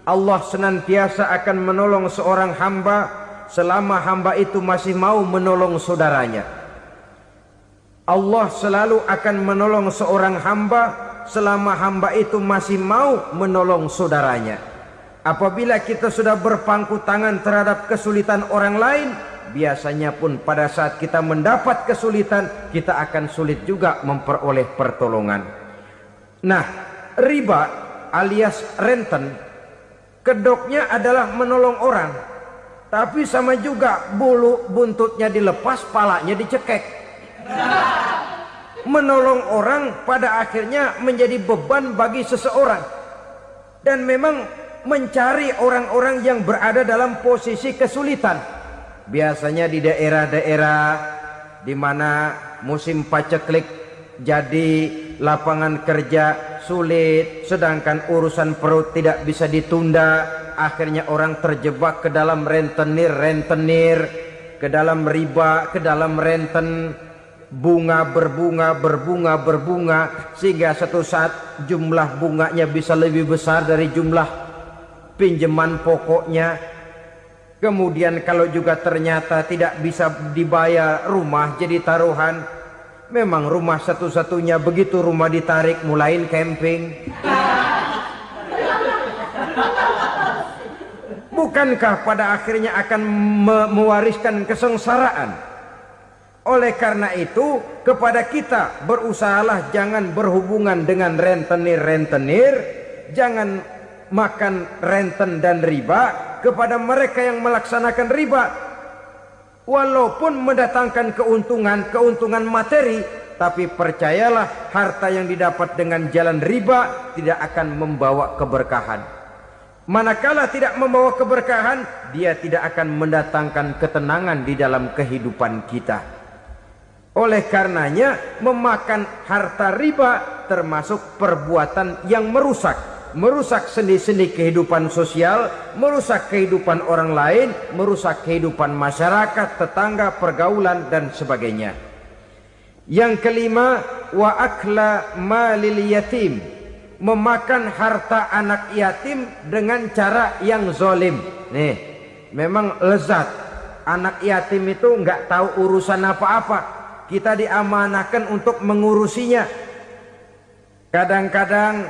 Allah senantiasa akan menolong seorang hamba selama hamba itu masih mau menolong saudaranya. Allah selalu akan menolong seorang hamba selama hamba itu masih mau menolong saudaranya. Apabila kita sudah berpangku tangan terhadap kesulitan orang lain, biasanya pun pada saat kita mendapat kesulitan, kita akan sulit juga memperoleh pertolongan. Nah, riba alias renten, kedoknya adalah menolong orang, tapi sama juga bulu buntutnya dilepas, palanya dicekek. Menolong orang pada akhirnya menjadi beban bagi seseorang. Dan memang mencari orang-orang yang berada dalam posisi kesulitan. Biasanya di daerah-daerah di mana musim paceklik jadi lapangan kerja sulit, sedangkan urusan perut tidak bisa ditunda, akhirnya orang terjebak ke dalam rentenir, ke dalam riba, ke dalam renten, bunga berbunga, sehingga satu saat jumlah bunganya bisa lebih besar dari jumlah pinjaman pokoknya. Kemudian kalau juga ternyata tidak bisa dibayar, rumah jadi taruhan. Memang rumah satu-satunya, begitu rumah ditarik mulain camping. Bukankah pada akhirnya akan mewariskan kesengsaraan? Oleh karena itu, kepada kita berusahalah jangan berhubungan dengan rentenir, jangan makan renten dan riba. Kepada mereka yang melaksanakan riba, walaupun mendatangkan keuntungan materi, tapi percayalah harta yang didapat dengan jalan riba tidak akan membawa keberkahan. Manakala tidak membawa keberkahan, dia tidak akan mendatangkan ketenangan di dalam kehidupan kita. Oleh karenanya, memakan harta riba termasuk perbuatan yang merusak sendi-sendi kehidupan sosial, merusak kehidupan orang lain, merusak kehidupan masyarakat, tetangga, pergaulan dan sebagainya. Yang kelima, wa akla malil yatim, memakan harta anak yatim dengan cara yang zalim. Nih, memang lezat. Anak yatim itu nggak tahu urusan apa-apa. Kita diamanahkan untuk mengurusinya. Kadang-kadang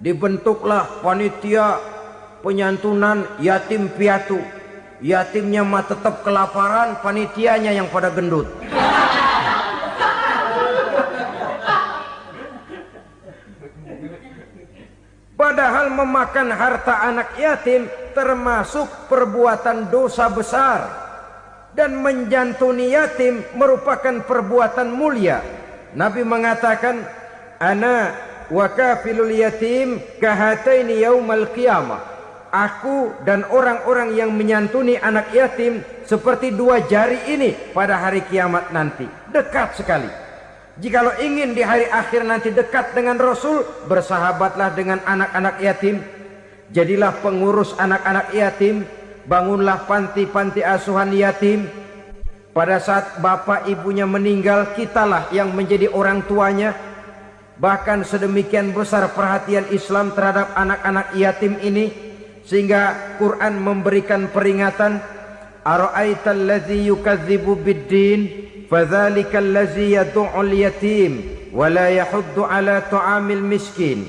dibentuklah panitia penyantunan yatim piatu. Yatimnya mah tetap kelaparan, panitianya yang pada gendut. Padahal memakan harta anak yatim termasuk perbuatan dosa besar. Dan menjantuni yatim merupakan perbuatan mulia. Nabi mengatakan, ana wa kafilul yatim kahataini yaumal qiyamah. Aku dan orang-orang yang menyantuni anak yatim seperti dua jari ini pada hari kiamat nanti. Dekat sekali. Jikalau ingin di hari akhir nanti dekat dengan Rasul, bersahabatlah dengan anak-anak yatim. Jadilah pengurus anak-anak yatim. Bangunlah panti-panti asuhan yatim. Pada saat bapak ibunya meninggal, kitalah yang menjadi orang tuanya. Bahkan sedemikian besar perhatian Islam terhadap anak-anak yatim ini, sehingga Quran memberikan peringatan, ara'aital ladzi yukadzibu biddin fadzalikal ladzi yad'ul yatim wa la yahuddu ala ta'amil miskin.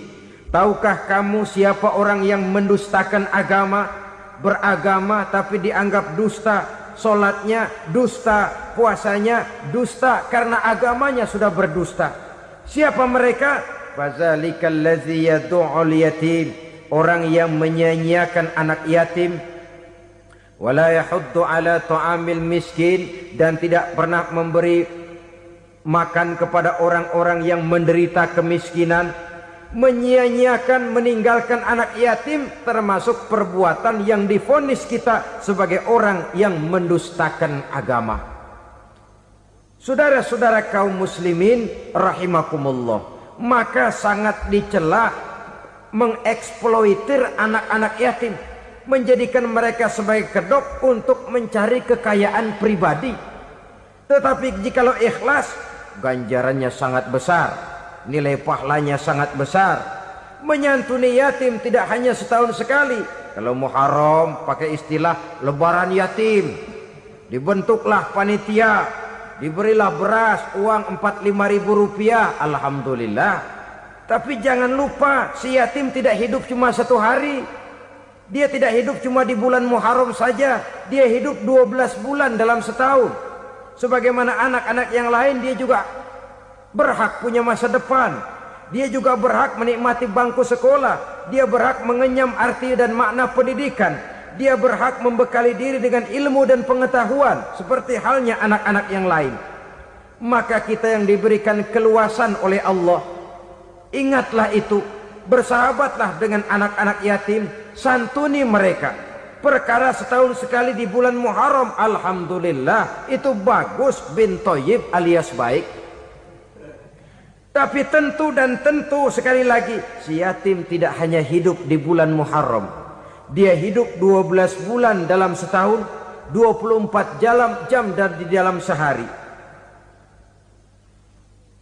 Tahukah kamu siapa orang yang mendustakan agama, beragama tapi dianggap dusta, solatnya dusta, puasanya dusta karena agamanya sudah berdusta. Siapa mereka? Fazalikal ladzi yad'ul yatim, orang yang menyia-nyiakan anak yatim, wala yahuddu ala ta'amil miskin, dan tidak pernah memberi makan kepada orang-orang yang menderita kemiskinan, menyia-nyiakan, meninggalkan anak yatim, termasuk perbuatan yang divonis kita sebagai orang yang mendustakan agama. Saudara-saudara kaum muslimin rahimakumullah, maka sangat dicela mengeksploitir anak-anak yatim, menjadikan mereka sebagai kedok untuk mencari kekayaan pribadi. Tetapi jikalau ikhlas, ganjarannya sangat besar, nilai pahalanya sangat besar. Menyantuni yatim tidak hanya setahun sekali. Kalau Muharram pakai istilah lebaran yatim, dibentuklah panitia, diberilah beras, uang 4-5 ribu rupiah, alhamdulillah. Tapi jangan lupa, si yatim tidak hidup cuma satu hari. Dia tidak hidup cuma di bulan Muharram saja, dia hidup 12 bulan dalam setahun. Sebagaimana anak-anak yang lain, dia juga berhak punya masa depan. Dia juga berhak menikmati bangku sekolah. Dia berhak mengenyam arti dan makna pendidikan. Dia berhak membekali diri dengan ilmu dan pengetahuan, seperti halnya anak-anak yang lain. Maka kita yang diberikan keluasan oleh Allah, ingatlah itu, bersahabatlah dengan anak-anak yatim, santuni mereka. Perkara setahun sekali di bulan Muharram, alhamdulillah, itu bagus, bin Thayyib alias baik. Tapi tentu dan tentu sekali lagi, si yatim tidak hanya hidup di bulan Muharram. Dia hidup 12 bulan dalam setahun, 24 jam dan di dalam sehari.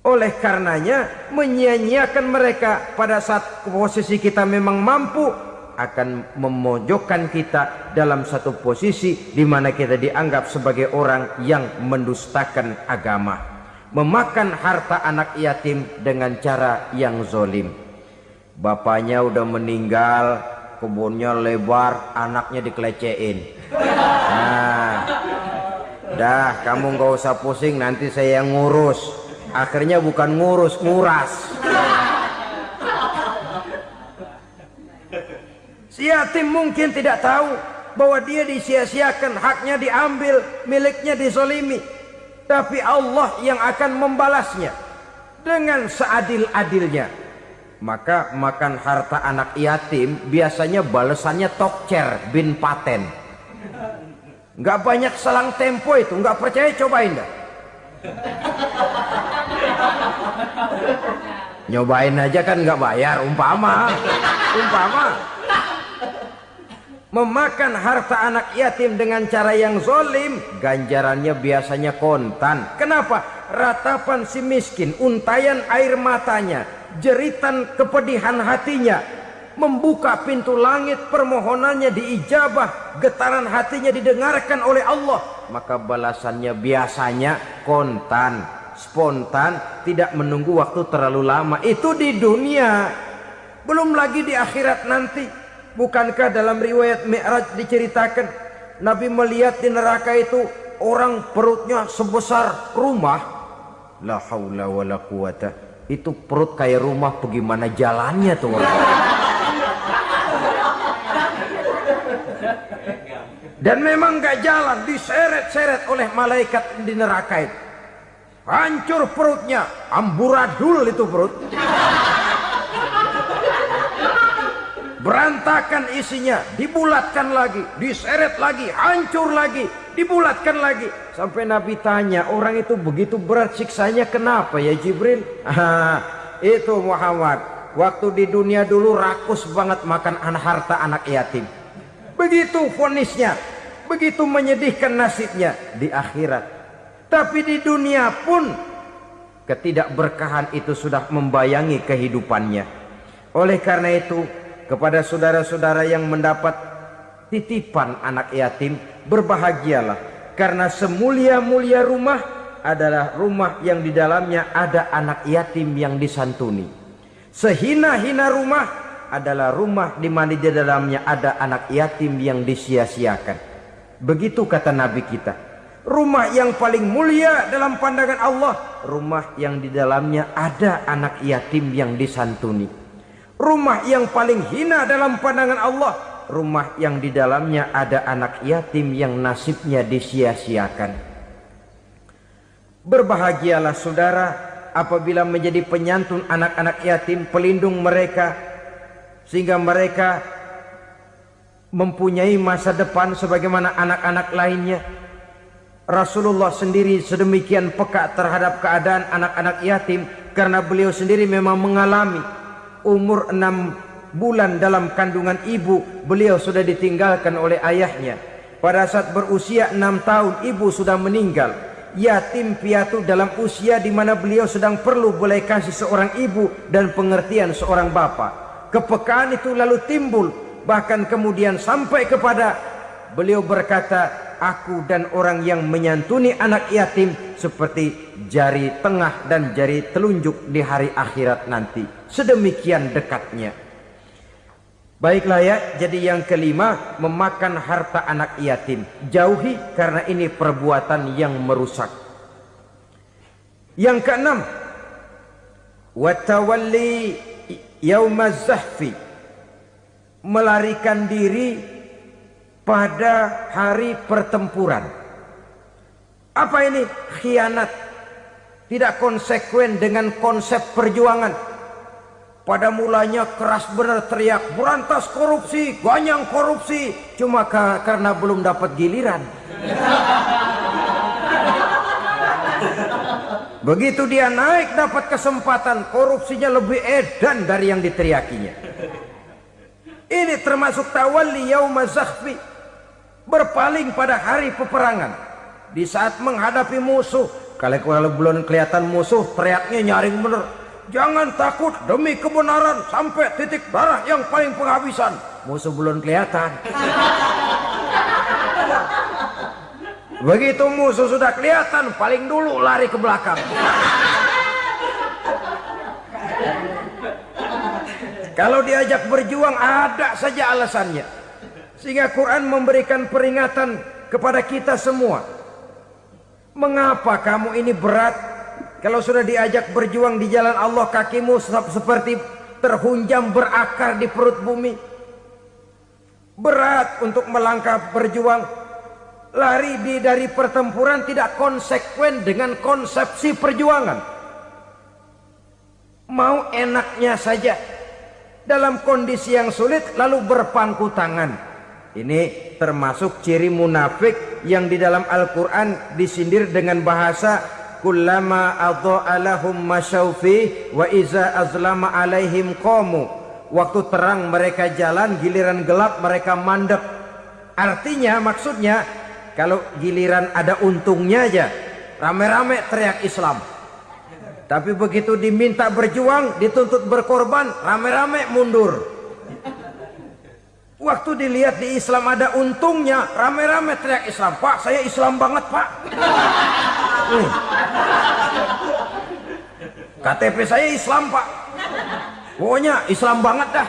Oleh karenanya, menyia-nyiakan mereka pada saat posisi kita memang mampu akan memojokkan kita dalam satu posisi di mana kita dianggap sebagai orang yang mendustakan agama, memakan harta anak yatim dengan cara yang zolim. Bapaknya udah meninggal, kebunnya lebar, anaknya dikelecehin. Nah, dah kamu gak usah pusing, nanti saya yang ngurus. Akhirnya bukan ngurus, nguras. Si yatim mungkin tidak tahu bahwa dia disia-siakan, haknya diambil, miliknya dizolimi. Tapi Allah yang akan membalasnya dengan seadil-adilnya. Maka makan harta anak yatim biasanya balasannya tokcer bin paten. Nggak banyak selang tempo itu, nggak percaya cobain dah. Nyobain aja kan nggak bayar, umpama. Memakan harta anak yatim dengan cara yang zolim, ganjarannya biasanya kontan. Kenapa? Ratapan si miskin, untayan air matanya, jeritan kepedihan hatinya, membuka pintu langit, permohonannya diijabah, getaran hatinya didengarkan oleh Allah. Maka balasannya biasanya kontan, spontan, tidak menunggu waktu terlalu lama. Itu di dunia, belum lagi di akhirat nanti. Bukankah dalam riwayat Mi'raj diceritakan Nabi melihat di neraka itu orang perutnya sebesar rumah? La haula wala quwata. Itu perut kayak rumah, bagaimana jalannya tuh orang? Dan memang gak jalan, diseret-seret oleh malaikat di neraka itu. Hancur perutnya, amburadul itu perut. Berantakan isinya, dibulatkan lagi, diseret lagi, hancur lagi, dibulatkan lagi. Sampai Nabi tanya, orang itu begitu berat siksanya kenapa ya Jibril? Itu Muhammad, waktu di dunia dulu rakus banget makan harta anak yatim. Begitu vonisnya, begitu menyedihkan nasibnya di akhirat. Tapi di dunia pun ketidakberkahan itu sudah membayangi kehidupannya. Oleh karena itu, kepada saudara-saudara yang mendapat titipan anak yatim, berbahagialah, karena semulia-mulia rumah adalah rumah yang di dalamnya ada anak yatim yang disantuni. Sehina-hina rumah adalah rumah di mana di dalamnya ada anak yatim yang disia-siakan. Begitu kata Nabi kita. Rumah yang paling mulia dalam pandangan Allah, rumah yang di dalamnya ada anak yatim yang disantuni. Rumah yang paling hina dalam pandangan Allah, rumah yang di dalamnya ada anak yatim yang nasibnya disia-siakan. Berbahagialah saudara apabila menjadi penyantun anak-anak yatim, pelindung mereka, sehingga mereka mempunyai masa depan sebagaimana anak-anak lainnya. Rasulullah sendiri sedemikian peka terhadap keadaan anak-anak yatim karena beliau sendiri memang mengalami umur 6 bulan dalam kandungan ibu, beliau sudah ditinggalkan oleh ayahnya. Pada saat berusia 6 tahun ibu sudah meninggal. Yatim piatu dalam usia di mana beliau sedang perlu belas kasih seorang ibu dan pengertian seorang bapa. Kepekaan itu lalu timbul, bahkan kemudian sampai kepada beliau berkata, aku dan orang yang menyantuni anak yatim seperti jari tengah dan jari telunjuk di hari akhirat nanti. Sedemikian dekatnya. Baiklah ya, jadi yang kelima, memakan harta anak yatim. Jauhi karena ini perbuatan yang merusak. Yang keenam, watawalli yaumaz zahfi, melarikan diri pada hari pertempuran. Apa ini? Khianat. Tidak konsekuen dengan konsep perjuangan. Pada mulanya keras benar teriak, berantas korupsi, ganyang korupsi. Cuma karena belum dapat giliran. Begitu dia naik dapat kesempatan, korupsinya lebih edan dari yang diteriakinya. Ini termasuk tawalli yaumaz zahfi, berpaling pada hari peperangan. Di saat menghadapi musuh, kalau belum kelihatan musuh, teriaknya nyaring bener. Jangan takut demi kebenaran sampai titik darah yang paling penghabisan. Musuh belum kelihatan. Begitu musuh sudah kelihatan, paling dulu lari ke belakang. Kalau diajak berjuang ada saja alasannya. Sehingga Quran memberikan peringatan kepada kita semua. Mengapa kamu ini berat? Kalau sudah diajak berjuang di jalan Allah, kakimu seperti terhunjam berakar di perut bumi. Berat untuk melangkah berjuang. Lari dari pertempuran tidak konsekuen dengan konsepsi perjuangan. Mau enaknya saja. Dalam kondisi yang sulit lalu berpangku tangan. Ini termasuk ciri munafik yang di dalam Al-Quran disindir dengan bahasa kullama adha'a lahum masyaufi wa iza azlama alaihim qamu. Waktu terang mereka jalan, giliran gelap mereka mandek. Artinya, maksudnya kalau giliran ada untungnya aja rame-rame teriak Islam. Tapi begitu diminta berjuang, dituntut berkorban, rame-rame mundur. Waktu dilihat di Islam ada untungnya, rame-rame teriak Islam. Pak, saya Islam banget, Pak. KTP saya Islam, Pak. Pokoknya Islam banget dah.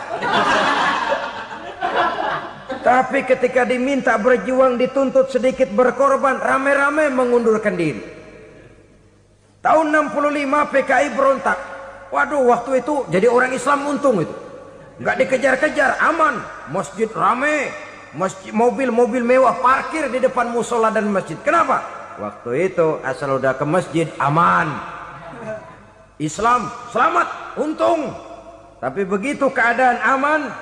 Tapi ketika diminta berjuang, dituntut sedikit berkorban, rame-rame mengundurkan diri. Tahun 65 PKI berontak. Waduh, waktu itu jadi orang Islam untung itu. Nggak dikejar-kejar, aman. Masjid rame, masjid, mobil-mobil mewah parkir di depan musola dan masjid. Kenapa? Waktu itu asal udah ke masjid aman. Islam selamat, untung. Tapi begitu keadaan aman,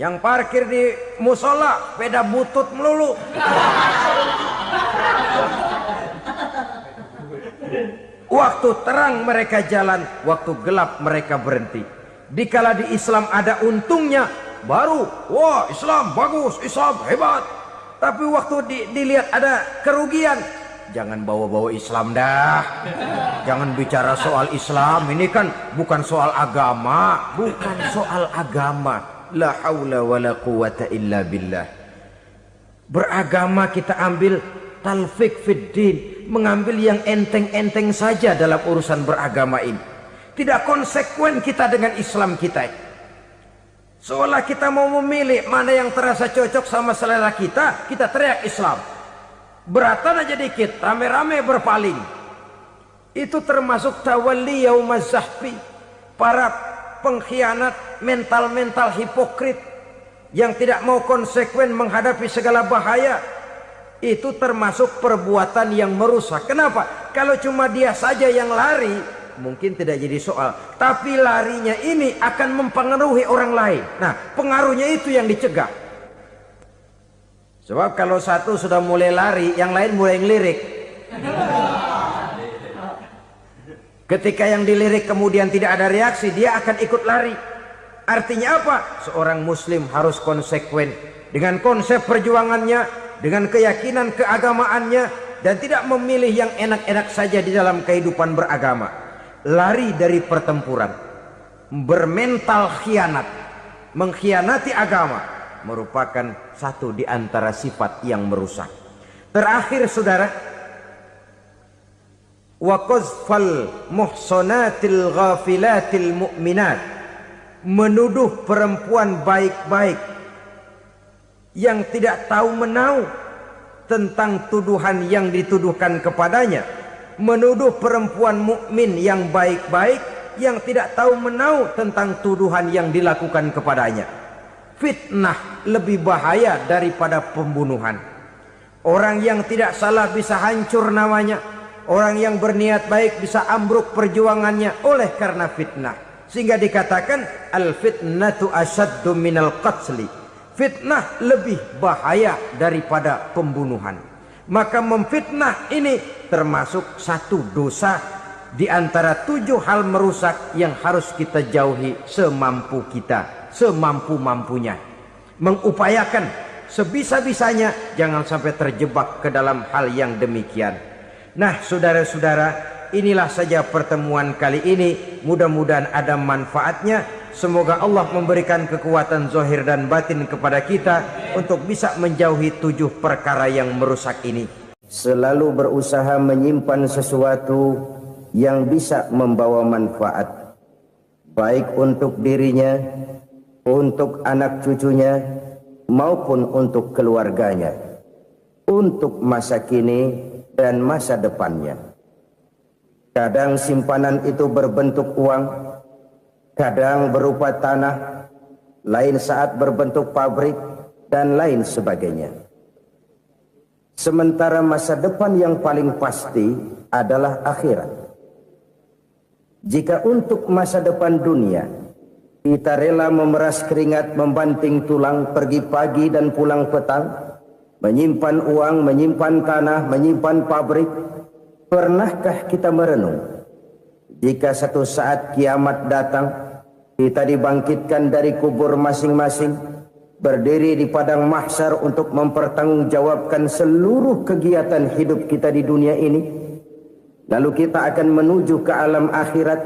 yang parkir di musola sepeda butut melulu. Waktu terang mereka jalan, waktu gelap mereka berhenti. Dikala di Islam ada untungnya, baru wah Islam bagus, Islam hebat. Tapi waktu dilihat ada kerugian, jangan bawa-bawa Islam dah. Jangan bicara soal Islam, ini kan bukan soal agama. Bukan soal agama. La haula wa la quwata illa billah. Beragama kita ambil talfik fid din, mengambil yang enteng-enteng saja dalam urusan beragama ini. Tidak konsekuen kita dengan Islam kita. Seolah kita mau memilih mana yang terasa cocok sama selera kita, kita teriak Islam. Beratan aja dikit, rame-rame berpaling. Itu termasuk tawalli yaumaz zahfi. Para pengkhianat, mental-mental hipokrit yang tidak mau konsekuen menghadapi segala bahaya. itu termasuk perbuatan yang merusak. Kenapa? Kalau cuma dia saja yang lari, mungkin tidak jadi soal. Tapi larinya ini akan mempengaruhi orang lain. Nah, pengaruhnya itu yang dicegah. Sebab kalau satu sudah mulai lari, yang lain mulai ngelirik. Ketika yang dilirik kemudian tidak ada reaksi, dia akan ikut lari. Artinya apa? Seorang muslim harus konsekuen dengan konsep perjuangannya, dengan keyakinan keagamaannya, dan tidak memilih yang enak-enak saja di dalam kehidupan beragama. Lari dari pertempuran, bermental khianat, mengkhianati agama, merupakan satu di antara sifat yang merusak. Terakhir saudara, wa qazfal muhsanatil ghafilatil mu'minat, menuduh perempuan baik-baik yang tidak tahu menau tentang tuduhan yang dituduhkan kepadanya, menuduh perempuan mukmin yang baik-baik yang tidak tahu menau tentang tuduhan yang dilakukan kepadanya. Fitnah lebih bahaya daripada pembunuhan. Orang yang tidak salah bisa hancur namanya, orang yang berniat baik bisa ambruk perjuangannya oleh karena fitnah. Sehingga dikatakan al-fitnatu asyaddu minal qatli. Fitnah lebih bahaya daripada pembunuhan. Maka memfitnah ini termasuk satu dosa di antara 7 hal merusak yang harus kita jauhi semampu kita, semampu-mampunya. Mengupayakan sebisa-bisanya jangan sampai terjebak ke dalam hal yang demikian. Nah, saudara-saudara, inilah saja pertemuan kali ini. Mudah-mudahan ada manfaatnya. Semoga Allah memberikan kekuatan zahir dan batin kepada kita untuk bisa menjauhi 7 perkara yang merusak ini. Selalu berusaha menyimpan sesuatu yang bisa membawa manfaat, baik untuk dirinya, untuk anak cucunya, maupun untuk keluarganya, untuk masa kini dan masa depannya. Kadang simpanan itu berbentuk uang, kadang berupa tanah, lain saat berbentuk pabrik, dan lain sebagainya. Sementara masa depan yang paling pasti adalah akhirat. Jika untuk masa depan dunia kita rela memeras keringat, membanting tulang, pergi pagi dan pulang petang, menyimpan uang, menyimpan tanah, menyimpan pabrik, pernahkah kita merenung jika satu saat kiamat datang, kita dibangkitkan dari kubur masing-masing, berdiri di padang mahsyar untuk mempertanggungjawabkan seluruh kegiatan hidup kita di dunia ini, lalu kita akan menuju ke alam akhirat.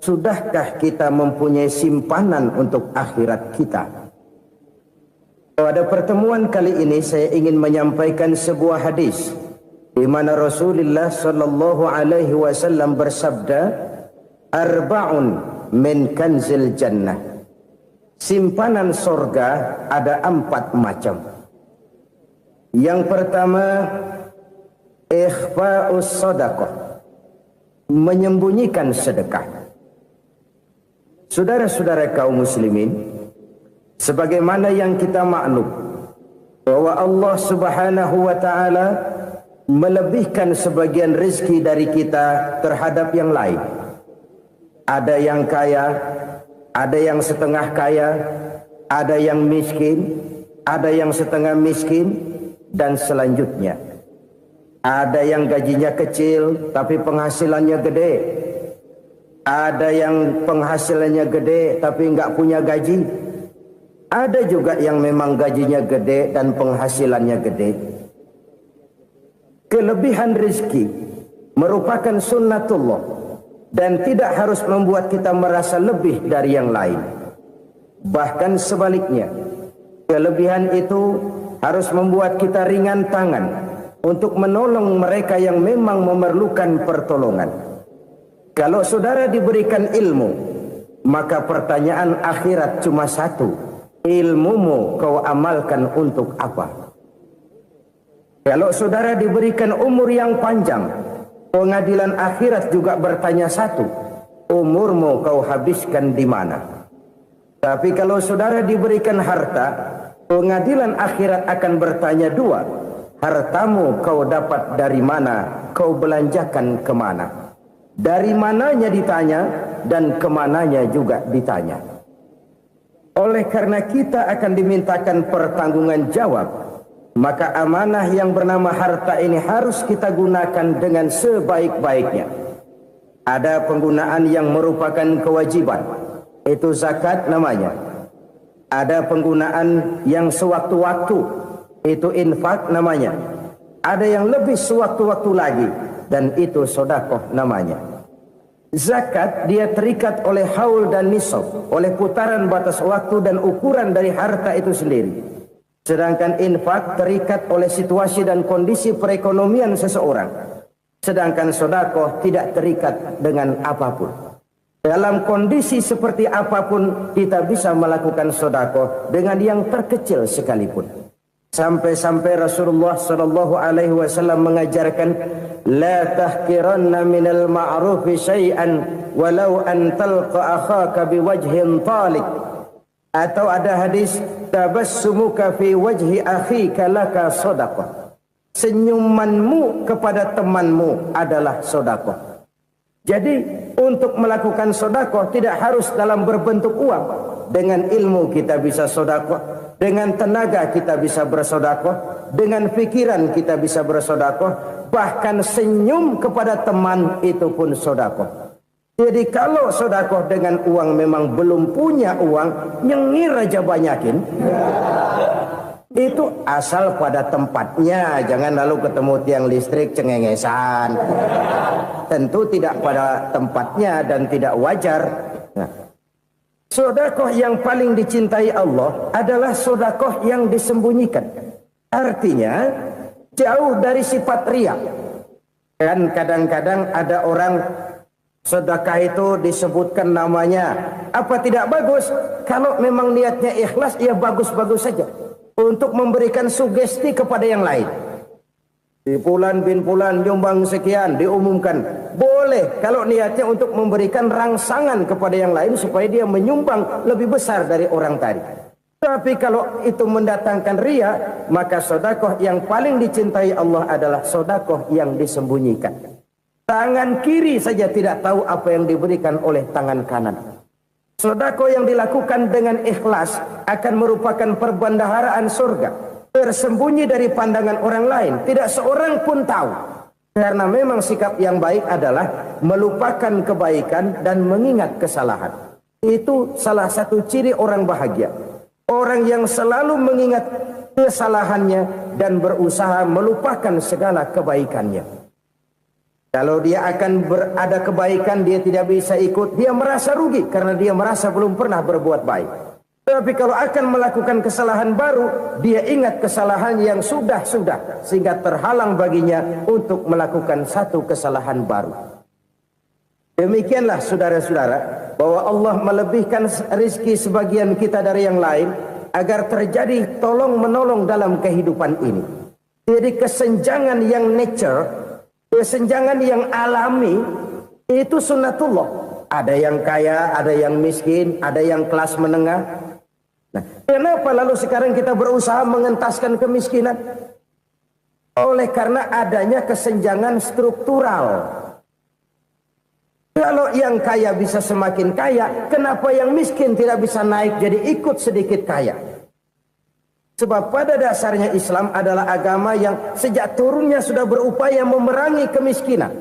Sudahkah kita mempunyai simpanan untuk akhirat kita? Pada pertemuan kali ini saya ingin menyampaikan sebuah hadis di mana Rasulullah sallallahu alaihi wasallam bersabda, arba'un min kanzil jannah. Simpanan sorga ada 4 macam. Yang pertama, ikhfa'us sadaqah, menyembunyikan sedekah. Saudara-saudara kaum muslimin, sebagaimana yang kita maklum bahwa Allah Subhanahu wa taala melebihkan sebagian rezeki dari kita terhadap yang lain. Ada yang kaya, ada yang setengah kaya, ada yang miskin, ada yang setengah miskin, dan selanjutnya. Ada yang gajinya kecil tapi penghasilannya gede. Ada yang penghasilannya gede tapi enggak punya gaji. Ada juga yang memang gajinya gede dan penghasilannya gede. Kelebihan rezeki merupakan sunnatullah dan tidak harus membuat kita merasa lebih dari yang lain. Bahkan sebaliknya, kelebihan itu harus membuat kita ringan tangan untuk menolong mereka yang memang memerlukan pertolongan. Kalau saudara diberikan ilmu, maka pertanyaan akhirat cuma satu: ilmumu kau amalkan untuk apa? Kalau saudara diberikan umur yang panjang, pengadilan akhirat juga bertanya satu: umurmu kau habiskan di mana? Tapi kalau saudara diberikan harta, pengadilan akhirat akan bertanya 2: hartamu kau dapat dari mana, kau belanjakan kemana. Dari mananya ditanya dan kemananya juga ditanya. Oleh karena kita akan dimintakan pertanggungan jawab, maka amanah yang bernama harta ini harus kita gunakan dengan sebaik-baiknya. Ada penggunaan yang merupakan kewajiban, itu zakat namanya. Ada penggunaan yang sewaktu-waktu, itu infak namanya. Ada yang lebih sewaktu-waktu lagi, dan itu sedekah namanya. Zakat dia terikat oleh haul dan nisab, oleh putaran batas waktu dan ukuran dari harta itu sendiri. Sedangkan infak terikat oleh situasi dan kondisi perekonomian seseorang. Sedangkan sedekah tidak terikat dengan apapun. Dalam kondisi seperti apapun kita bisa melakukan sedekah dengan yang terkecil sekalipun. Sampai-sampai Rasulullah sallallahu alaihi wasallam mengajarkan, la tahqiranna minal ma'rufi syai'an walau an talqa akhaka biwajhin talik. Atau ada hadis, tabassumuka fi wajhi akhika laka sedekah. Senyumanmu kepada temanmu adalah sedekah. Jadi untuk melakukan sedekah tidak harus dalam berbentuk uang. Dengan ilmu kita bisa sedekah, dengan tenaga kita bisa bersedekah, dengan pikiran kita bisa bersedekah, bahkan senyum kepada teman itu pun sedekah. Jadi kalau sedekah dengan uang memang belum punya uang, nyengir aja banyakin. Itu asal pada tempatnya, jangan lalu ketemu tiang listrik cengengesan. Tentu tidak pada tempatnya dan tidak wajar. Nah, sedekah yang paling dicintai Allah adalah sedekah yang disembunyikan. Artinya jauh dari sifat riya. Kan kadang-kadang ada orang sedekah itu disebutkan namanya. Apa tidak bagus? Kalau memang niatnya ikhlas, ya bagus-bagus saja. Untuk memberikan sugesti kepada yang lain. Di Fulan bin Fulan nyumbang sekian, diumumkan. Boleh kalau niatnya untuk memberikan rangsangan kepada yang lain supaya dia menyumbang lebih besar dari orang tadi. Tapi kalau itu mendatangkan riya, maka sedekah yang paling dicintai Allah adalah sedekah yang disembunyikan. Tangan kiri saja tidak tahu apa yang diberikan oleh tangan kanan. Sedekah yang dilakukan dengan ikhlas akan merupakan perbendaharaan surga, tersembunyi dari pandangan orang lain, tidak seorang pun tahu. Karena memang sikap yang baik adalah melupakan kebaikan dan mengingat kesalahan. Itu salah satu ciri orang bahagia. Orang yang selalu mengingat kesalahannya dan berusaha melupakan segala kebaikannya. Kalau dia akan berada kebaikan, dia tidak bisa ikut, dia merasa rugi karena dia merasa belum pernah berbuat baik. Tapi kalau akan melakukan kesalahan baru, dia ingat kesalahan yang sudah-sudah, sehingga terhalang baginya untuk melakukan satu kesalahan baru. Demikianlah saudara-saudara, bahwa Allah melebihkan rizki sebagian kita dari yang lain, agar terjadi tolong-menolong dalam kehidupan ini. Jadi kesenjangan yang nature, kesenjangan yang alami, itu sunnatullah. Ada yang kaya, ada yang miskin, ada yang kelas menengah. Nah, kenapa lalu sekarang kita berusaha mengentaskan kemiskinan? Oleh karena adanya kesenjangan struktural. Kalau yang kaya bisa semakin kaya, kenapa yang miskin tidak bisa naik jadi ikut sedikit kaya? Sebab pada dasarnya Islam adalah agama yang sejak turunnya sudah berupaya memerangi kemiskinan.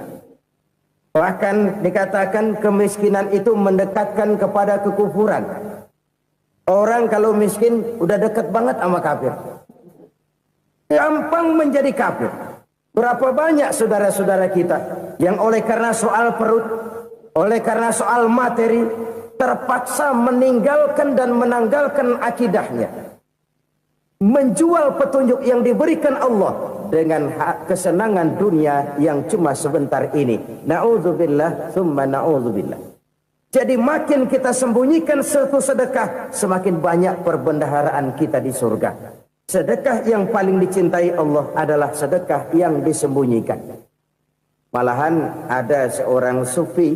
Bahkan dikatakan kemiskinan itu mendekatkan kepada kekufuran. Orang kalau miskin udah dekat banget sama kafir. Gampang menjadi kafir. Berapa banyak saudara-saudara kita yang oleh karena soal perut, oleh karena soal materi, terpaksa meninggalkan dan menanggalkan akidahnya. Menjual petunjuk yang diberikan Allah dengan kesenangan dunia yang cuma sebentar ini. Na'udzubillah, thumma na'udzubillah. Jadi makin kita sembunyikan satu sedekah, semakin banyak perbendaharaan kita di surga. Sedekah yang paling dicintai Allah adalah sedekah yang disembunyikan. Malahan ada seorang sufi,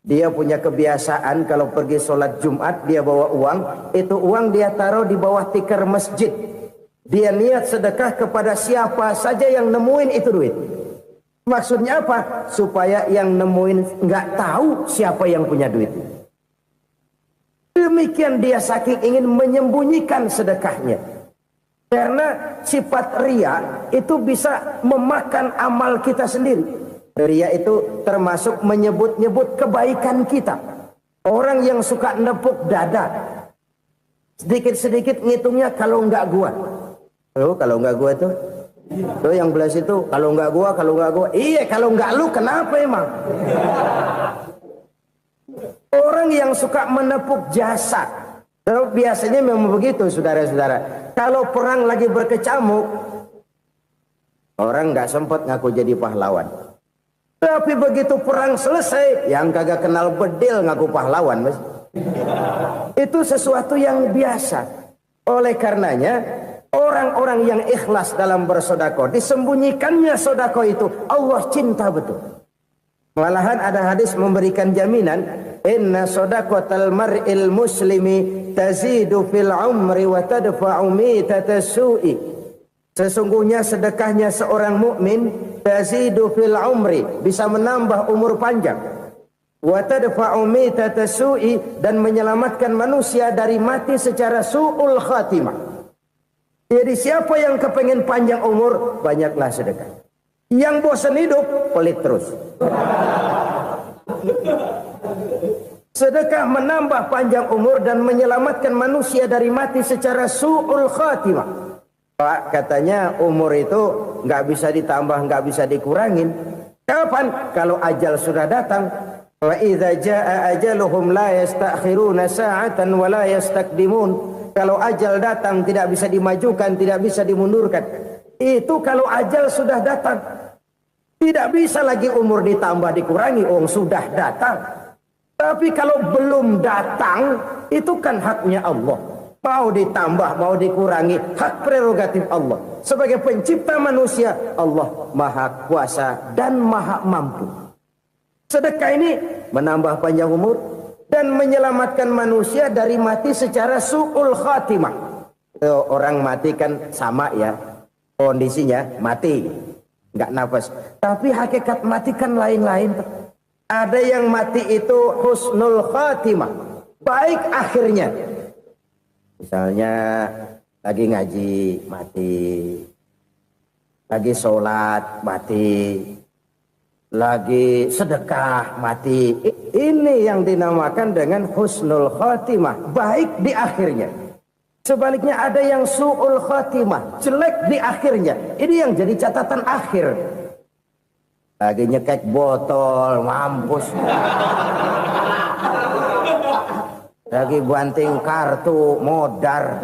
dia punya kebiasaan kalau pergi sholat Jumat dia bawa uang, itu uang dia taruh di bawah tikar masjid. Dia niat sedekah kepada siapa saja yang nemuin itu duit. Maksudnya apa? Supaya yang nemuin nggak tahu siapa yang punya duit. Demikian dia saking ingin menyembunyikan sedekahnya. Karena sifat ria itu bisa memakan amal kita sendiri. Ria itu termasuk menyebut-nyebut kebaikan kita. Orang yang suka nepuk dada, sedikit-sedikit ngitungnya kalau nggak gua. Oh, kalau nggak gua tuh yang belas itu kalau nggak gua. Iya, kalau nggak lu kenapa emang? Orang yang suka menepuk jasa, biasanya memang begitu, saudara-saudara. Kalau perang lagi berkecamuk, orang nggak sempat ngaku jadi pahlawan. Tapi begitu perang selesai, yang kagak kenal bedil ngaku pahlawan, mas. Itu sesuatu yang biasa. Oleh karenanya, orang-orang yang ikhlas dalam bersedekah, disembunyikannya sedekah itu, Allah cinta betul. Malahan ada hadis memberikan jaminan, inna sadaqatal mar'il muslimi tazidu fil umri wa tadfa'u mitatas su'i. Sesungguhnya sedekahnya seorang mukmin tazidu fil umri, bisa menambah umur panjang. Wa tadfa'u mitatas su'i, dan menyelamatkan manusia dari mati secara su'ul khatimah. Jadi siapa yang kepengen panjang umur, banyaklah sedekah. Yang bosan hidup, pelit terus. Sedekah menambah panjang umur dan menyelamatkan manusia dari mati secara su'ul khatimah. Pak, katanya umur itu nggak bisa ditambah, nggak bisa dikurangin. Kapan? Kalau ajal sudah datang. Wa idza jaa ajaluhum la yastakhiruna sa'atan wa la yastaqdimun. Kalau ajal datang tidak bisa dimajukan, tidak bisa dimundurkan. Itu kalau ajal sudah datang. Tidak bisa lagi umur ditambah dikurangi, sudah datang. Tapi kalau belum datang, itu kan haknya Allah. Mau ditambah, mau dikurangi, hak prerogatif Allah. Sebagai pencipta manusia, Allah maha kuasa dan maha mampu. Sedekah ini menambah panjang umur dan menyelamatkan manusia dari mati secara su'ul khatimah. Orang mati kan sama ya, kondisinya mati, nggak nafas. Tapi hakikat mati kan lain-lain. Ada yang mati itu husnul khatimah, baik akhirnya. Misalnya lagi ngaji mati, lagi sholat mati, lagi sedekah mati. Ini yang dinamakan dengan husnul khatimah, baik di akhirnya. Sebaliknya ada yang su'ul khatimah, jelek di akhirnya. Ini yang jadi catatan akhir. Lagi nyekek botol, mampus. Lagi banting kartu, modar.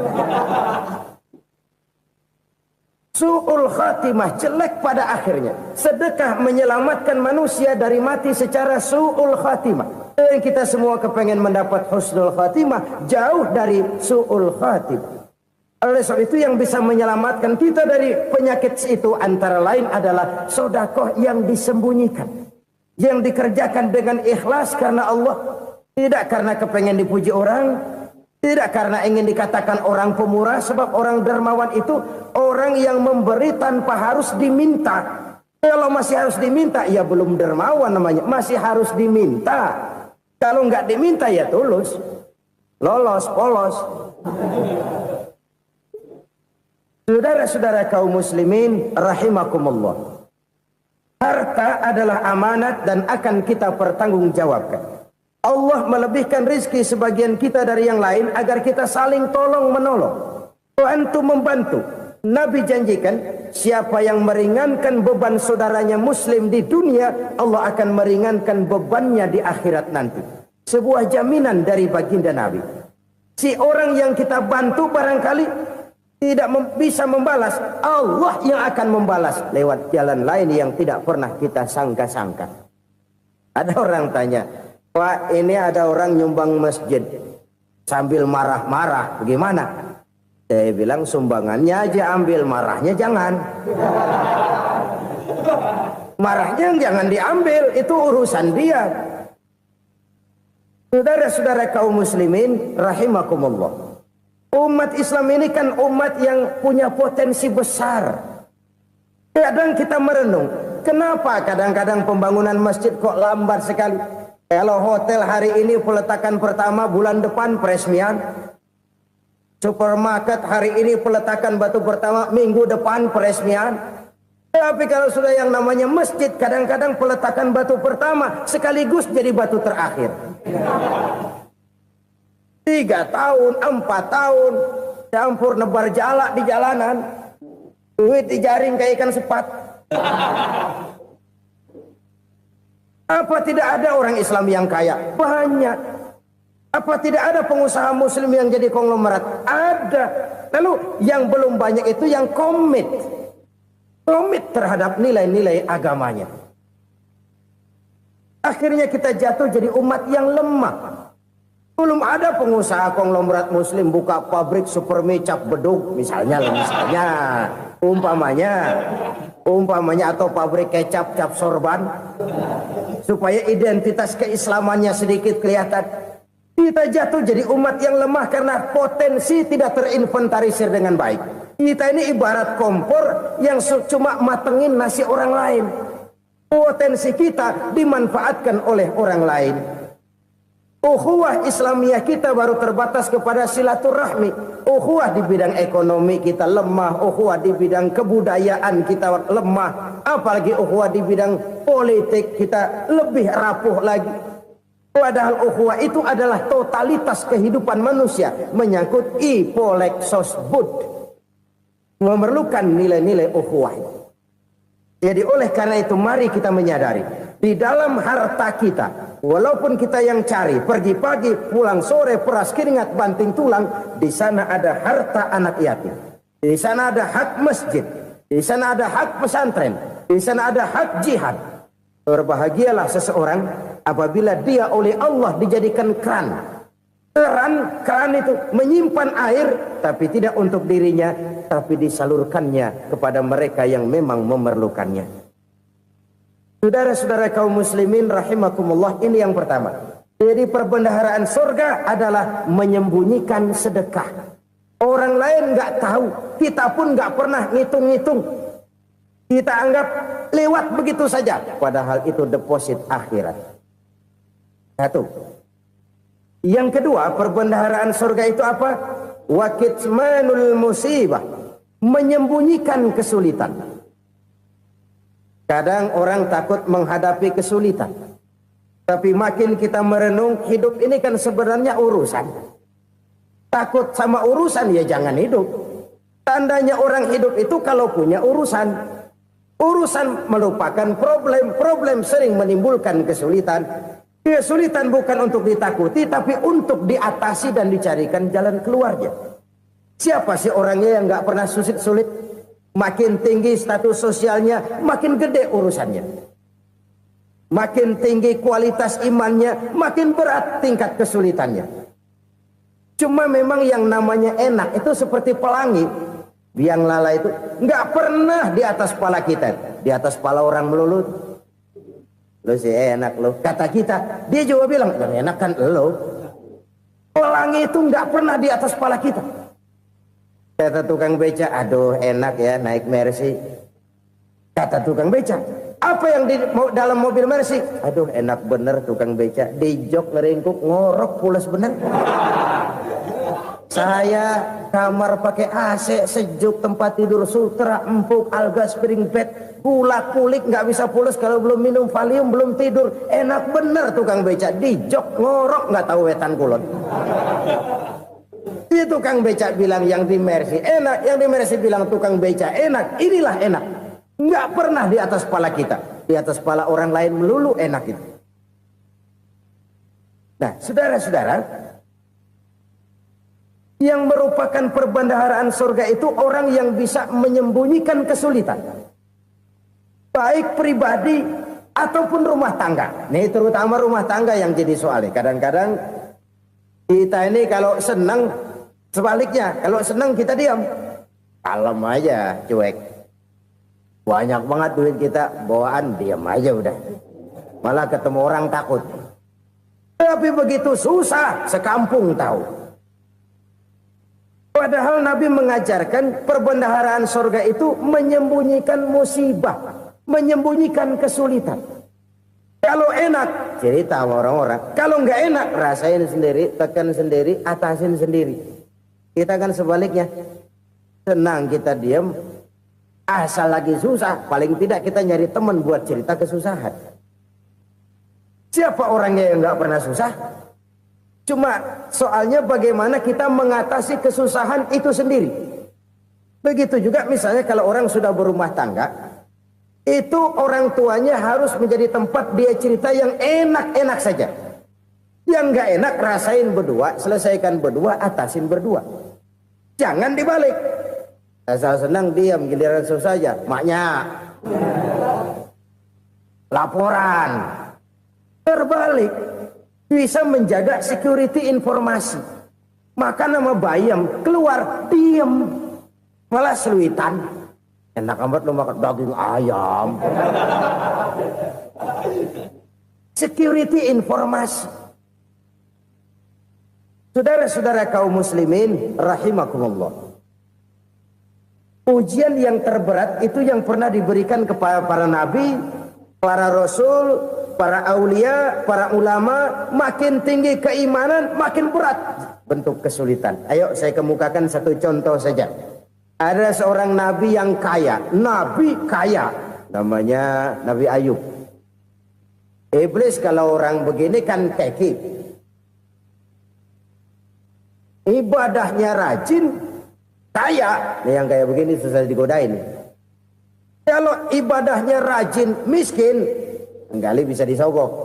Su'ul khatimah, jelek pada akhirnya. Sedekah menyelamatkan manusia dari mati secara su'ul khatimah. Dan kita semua kepengen mendapat husnul khatimah, jauh dari su'ul khatimah. Oleh sebab itu yang bisa menyelamatkan kita dari penyakit itu antara lain adalah sedekah yang disembunyikan, yang dikerjakan dengan ikhlas karena Allah, tidak karena kepengen dipuji orang, tidak karena ingin dikatakan orang pemurah. Sebab orang dermawan itu orang yang memberi tanpa harus diminta. Kalau masih harus diminta, ya belum dermawan namanya, masih harus diminta. Kalau nggak diminta ya tulus, lolos, polos. Saudara-saudara kaum muslimin rahimakumullah. Harta adalah amanat dan akan kita pertanggungjawabkan. Allah melebihkan rizki sebagian kita dari yang lain agar kita saling tolong menolong, bantu membantu. Nabi janjikan siapa yang meringankan beban saudaranya muslim di dunia, Allah akan meringankan bebannya di akhirat nanti. Sebuah jaminan dari baginda Nabi. Si orang yang kita bantu barangkali tidak bisa membalas, Allah yang akan membalas lewat jalan lain yang tidak pernah kita sangka-sangka. Ada orang tanya, Pak, ini ada orang nyumbang masjid sambil marah-marah, bagaimana? Saya bilang sumbangannya aja ambil, marahnya jangan. Marahnya jangan diambil, itu urusan dia. Saudara-saudara kaum muslimin rahimakumullah. Umat Islam ini kan umat yang punya potensi besar. Kadang kita merenung, kenapa kadang-kadang pembangunan masjid kok lambat sekali? Kalau hotel hari ini peletakan pertama, bulan depan peresmian. Supermarket hari ini peletakan batu pertama, minggu depan peresmian. Tapi kalau sudah yang namanya masjid, kadang-kadang peletakan batu pertama sekaligus jadi batu terakhir. 3 tahun, 4 tahun, campur nebar jalak di jalanan, duit dijaring kayak ikan sepat. Apa tidak ada orang Islam yang kaya? Banyak. Apa tidak ada pengusaha muslim yang jadi konglomerat? Ada. Lalu yang belum banyak itu yang komit terhadap nilai-nilai agamanya. Akhirnya kita jatuh jadi umat yang lemah. Belum ada pengusaha konglomerat muslim buka pabrik supermi cap beduk misalnya umpamanya atau pabrik kecap cap sorban supaya identitas keislamannya sedikit kelihatan. Kita jatuh jadi umat yang lemah karena potensi tidak terinventarisir dengan baik. Kita ini ibarat kompor yang cuma matengin nasi orang lain. Potensi kita dimanfaatkan oleh orang lain. Ukhuwah Islamiyah kita baru terbatas kepada silaturahmi. Ukhuwah di bidang ekonomi kita lemah. Ukhuwah di bidang kebudayaan kita lemah. Apalagi ukhuwah di bidang politik kita lebih rapuh lagi. Padahal ukhuwah itu adalah totalitas kehidupan manusia. Menyangkut ipolek sosbud. Memerlukan nilai-nilai ukhuwah. Jadi oleh karena itu mari kita menyadari. Di dalam harta kita, walaupun kita yang cari, pergi pagi, pulang sore, peras keringat, banting tulang, di sana ada harta anak yatim. Di sana ada hak masjid. Di sana ada hak pesantren. Di sana ada hak jihad. Berbahagialah seseorang apabila dia oleh Allah dijadikan keran. Keran itu menyimpan air, tapi tidak untuk dirinya, tapi disalurkannya kepada mereka yang memang memerlukannya. Saudara-saudara kaum muslimin rahimakumullah, ini yang pertama. Jadi perbendaharaan surga adalah menyembunyikan sedekah. Orang lain nggak tahu, kita pun nggak pernah ngitung-ngitung. Kita anggap lewat begitu saja, padahal itu deposit akhirat. Satu. Yang kedua, perbendaharaan surga itu apa? Wa kitmanul musibah, menyembunyikan kesulitan. Kadang orang takut menghadapi kesulitan. Tapi makin kita merenung, hidup ini kan sebenarnya urusan. Takut sama urusan ya jangan hidup. Tandanya orang hidup itu kalau punya urusan. Urusan melupakan problem. Problem sering menimbulkan kesulitan. Kesulitan bukan untuk ditakuti, tapi untuk diatasi dan dicarikan jalan keluarnya. Siapa sih orangnya yang gak pernah sulit-sulit? Makin tinggi status sosialnya, makin gede urusannya. Makin tinggi kualitas imannya, makin berat tingkat kesulitannya. Cuma memang yang namanya enak itu seperti pelangi. Biang lala itu nggak pernah di atas kepala kita, di atas kepala orang melulu. Lo sih enak lo, kata kita. Dia juga bilang yang enak kan lo. Pelangi itu nggak pernah di atas kepala kita. Kata tukang beca, aduh enak ya naik Mercy. Kata tukang beca, apa yang di dalam mobil Mercy? Aduh enak bener tukang beca, di jok ngeringkuk ngorok pulas bener. Saya kamar pakai AC sejuk, tempat tidur sutra empuk, alga spring bed, kulak kulik nggak bisa pulas kalau belum minum Valium, belum tidur. Enak bener tukang beca, di jok ngorok nggak tahu wetan kulon. Itu tukang beca bilang yang di Mercy enak, yang di Mercy bilang tukang beca enak. Inilah enak. Nggak pernah di atas kepala kita, di atas kepala orang lain melulu enak itu. Nah, saudara-saudara, yang merupakan perbendaharaan surga itu orang yang bisa menyembunyikan kesulitan, baik pribadi ataupun rumah tangga. Nih terutama rumah tangga yang jadi soalnya. Kadang-kadang kita ini kalau senang, sebaliknya kalau senang kita diam, kalem aja, cuek. Banyak banget duit kita bawaan, diam aja udah. Malah ketemu orang takut. Tapi begitu susah, sekampung tahu. Padahal Nabi mengajarkan perbendaharaan surga itu menyembunyikan musibah, menyembunyikan kesulitan. Kalau enak, cerita sama orang-orang. Kalau nggak enak, rasain sendiri, tekan sendiri, atasin sendiri. Kita kan sebaliknya. Senang kita diam, asal lagi susah, paling tidak kita nyari teman buat cerita kesusahan. Siapa orangnya yang nggak pernah susah? Cuma soalnya bagaimana kita mengatasi kesusahan itu sendiri. Begitu juga misalnya kalau orang sudah berumah tangga, itu orang tuanya harus menjadi tempat dia cerita yang enak-enak saja. Yang nggak enak rasain berdua, selesaikan berdua, atasin berdua. Jangan dibalik. Asal senang diam, giliran susah saja. Maknya laporan. Terbalik. Bisa menjaga security informasi. Maka nama bayam keluar diam, malah seluitan. Enak amat lo makan daging ayam. Security informasi. Saudara-saudara kaum muslimin rahimakumullah. Ujian yang terberat itu yang pernah diberikan kepada para nabi, para rasul, para aulia, para ulama. Makin tinggi keimanan, makin berat bentuk kesulitan. Ayo saya kemukakan satu contoh saja. Ada seorang nabi yang kaya, nabi kaya, namanya Nabi Ayub. Iblis kalau orang begini kan keki, ibadahnya rajin, kaya. Nih yang kayak begini susah digodain. Kalau ibadahnya rajin, miskin, kali bisa disogok.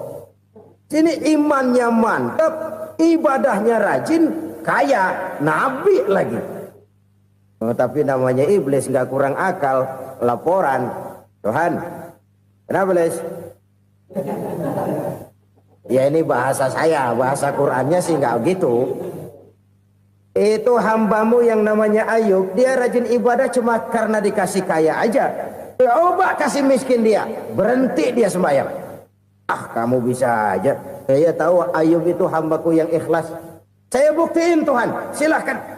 Sini imannya mantap, ibadahnya rajin, kaya, nabi lagi. Oh, tapi namanya iblis nggak kurang akal. Laporan, Tuhan, kenapa Les? Ya ini bahasa saya, bahasa Qurannya sih nggak gitu. Itu hambamu yang namanya Ayub, dia rajin ibadah cuma karena dikasih kaya aja. Coba kasih miskin dia, berhenti dia sembahyang. Ah, kamu bisa aja. Saya tahu Ayub itu hambaku yang ikhlas. Saya buktiin Tuhan, silahkan.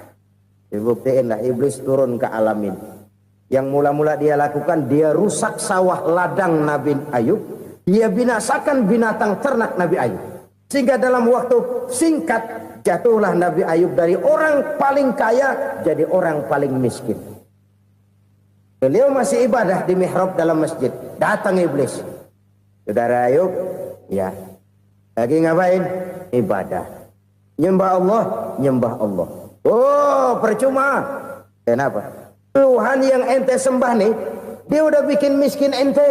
Dibuktiinlah, iblis turun ke alamin. Yang mula-mula dia lakukan, dia rusak sawah ladang Nabi Ayub. Dia binasakan binatang ternak Nabi Ayub. Sehingga dalam waktu singkat, jatuhlah Nabi Ayub dari orang paling kaya jadi orang paling miskin. Beliau masih ibadah di mihrab dalam masjid. Datang iblis. Saudara Ayub, ya, lagi ngapain? Ibadah. Nyembah Allah, nyembah Allah. Oh, percuma. Kenapa? Tuhan yang ente sembah nih, dia udah bikin miskin ente.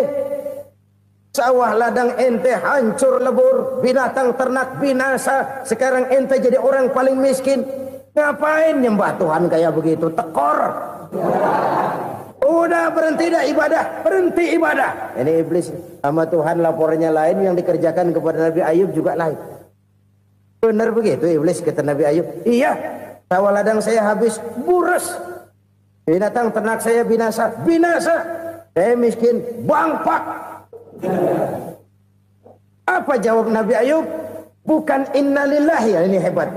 Sawah ladang ente hancur lebur, binatang ternak binasa. Sekarang ente jadi orang paling miskin. Ngapain nyembah Tuhan kayak begitu? Tekor. Udah berhenti dah ibadah, berhenti ibadah. Ini iblis sama Tuhan laporannya lain, yang dikerjakan kepada Nabi Ayub juga lain. Benar begitu iblis kata Nabi Ayub? Iya. Sawah ladang saya habis, buras. Binatang ternak saya binasa, binasa. Saya miskin, bangpak. Apa jawab Nabi Ayub? Bukan innalillahi, ini hebat.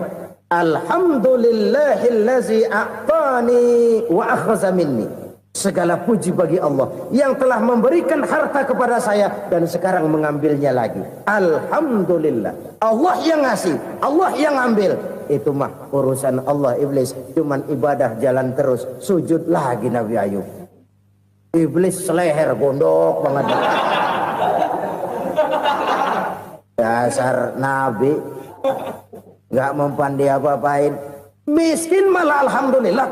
Alhamdulillahillazi a'tani wa akhza minni. Segala puji bagi Allah yang telah memberikan harta kepada saya dan sekarang mengambilnya lagi. Alhamdulillah. Allah yang ngasih, Allah yang ambil. Itu mah urusan Allah. Iblis cuman ibadah jalan terus, sujud lagi Nabi Ayub. Iblis seleher gondok banget. Dasar Nabi nggak mempan dia apa-apain. Miskin malah alhamdulillah.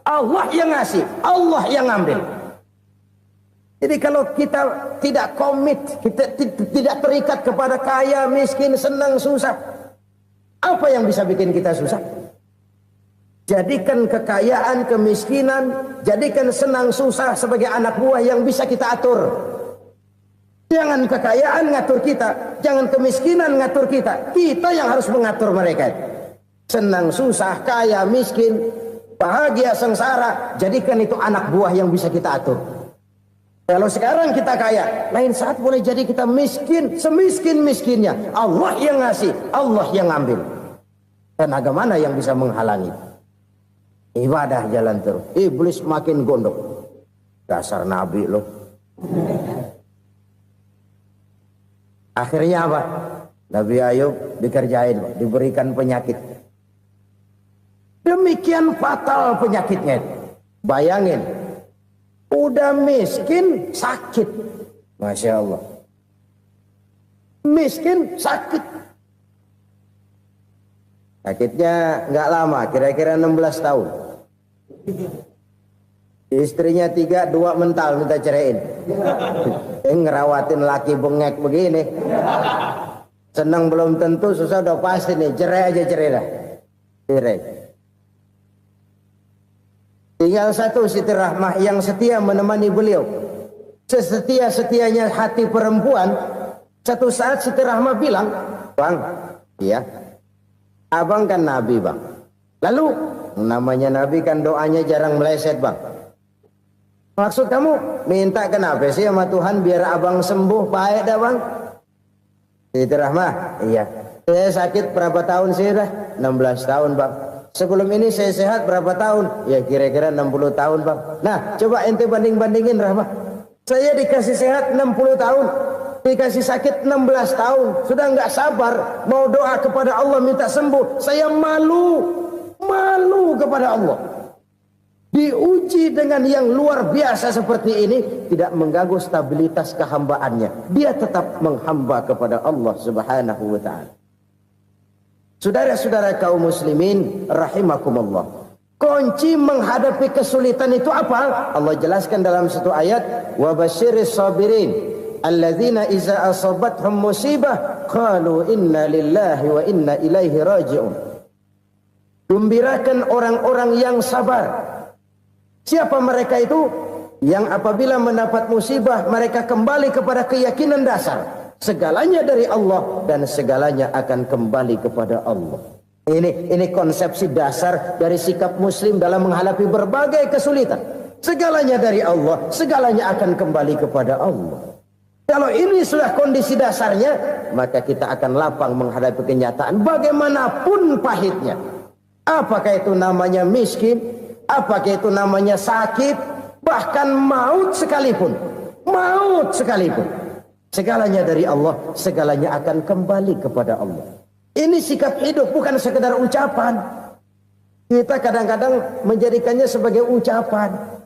Allah yang ngasih, Allah yang ambil. Jadi kalau kita tidak komit, kita tidak terikat kepada kaya, miskin, senang, susah, apa yang bisa bikin kita susah? Jadikan kekayaan, kemiskinan, jadikan senang, susah sebagai anak buah yang bisa kita atur. Jangan kekayaan ngatur kita, jangan kemiskinan ngatur kita. Kita yang harus mengatur mereka. Senang, susah, kaya, miskin, bahagia, sengsara, jadikan itu anak buah yang bisa kita atur. Kalau sekarang kita kaya, lain saat boleh jadi kita miskin, semiskin-miskinnya. Allah yang ngasih, Allah yang ngambil. Tenaga mana yang bisa menghalangi? Ibadah jalan terus. Iblis makin gondok. Dasar Nabi loh. Akhirnya apa? Nabi Ayub dikerjain, diberikan penyakit. Demikian fatal penyakitnya. Bayangin, udah miskin sakit. Masya Allah. Miskin sakit. Sakitnya nggak lama, kira-kira 16 tahun. Istrinya 3, 2 mental minta ceraiin. Ngerawatin laki bengek begini. Senang belum tentu, susah udah pasti nih. Cerai aja, cerai dah. Cerai. Tinggal satu Siti Rahmah yang setia menemani beliau. Sesetia-setianya hati perempuan. Satu saat Siti Rahmah bilang, "Bang, iya, abang kan Nabi, Bang. Lalu, namanya Nabi kan doanya jarang meleset, Bang. Maksud kamu minta kenapa sih sama Tuhan biar abang sembuh baik dah, Bang?" Siti Rahmah, "Iya. Saya sakit berapa tahun sih dah?" 16 tahun, Bang. "Sebelum ini saya sehat berapa tahun?" "Ya kira-kira 60 tahun, Bang." "Nah, coba ente banding-bandingin, Rahmah. Saya dikasih sehat 60 tahun. Dikasih sakit 16 tahun. Sudah nggak sabar mau doa kepada Allah minta sembuh. Saya malu kepada Allah. Diuji dengan yang luar biasa seperti ini, tidak mengganggu stabilitas kehambaannya. Dia tetap menghamba kepada Allah Subhanahu wa ta'ala. Saudara-saudara kaum muslimin rahimakumullah. Kunci menghadapi kesulitan itu apa? Allah jelaskan dalam satu ayat, "Wa basyiris sabirin alladzina iza asabathum musibah qalu inna lillahi wa inna ilaihi raji'un." Gembirakan orang-orang yang sabar. Siapa mereka itu? Yang apabila mendapat musibah mereka kembali kepada keyakinan dasar, segalanya dari Allah dan segalanya akan kembali kepada Allah. Ini konsepsi dasar dari sikap muslim dalam menghadapi berbagai kesulitan. Segalanya dari Allah, segalanya akan kembali kepada Allah. Kalau ini sudah kondisi dasarnya, maka kita akan lapang menghadapi kenyataan bagaimanapun pahitnya. Apakah itu namanya miskin? Apakah itu namanya sakit? Bahkan maut sekalipun. Maut sekalipun. Segalanya dari Allah, segalanya akan kembali kepada Allah. Ini sikap hidup, bukan sekedar ucapan. Kita kadang-kadang menjadikannya sebagai ucapan.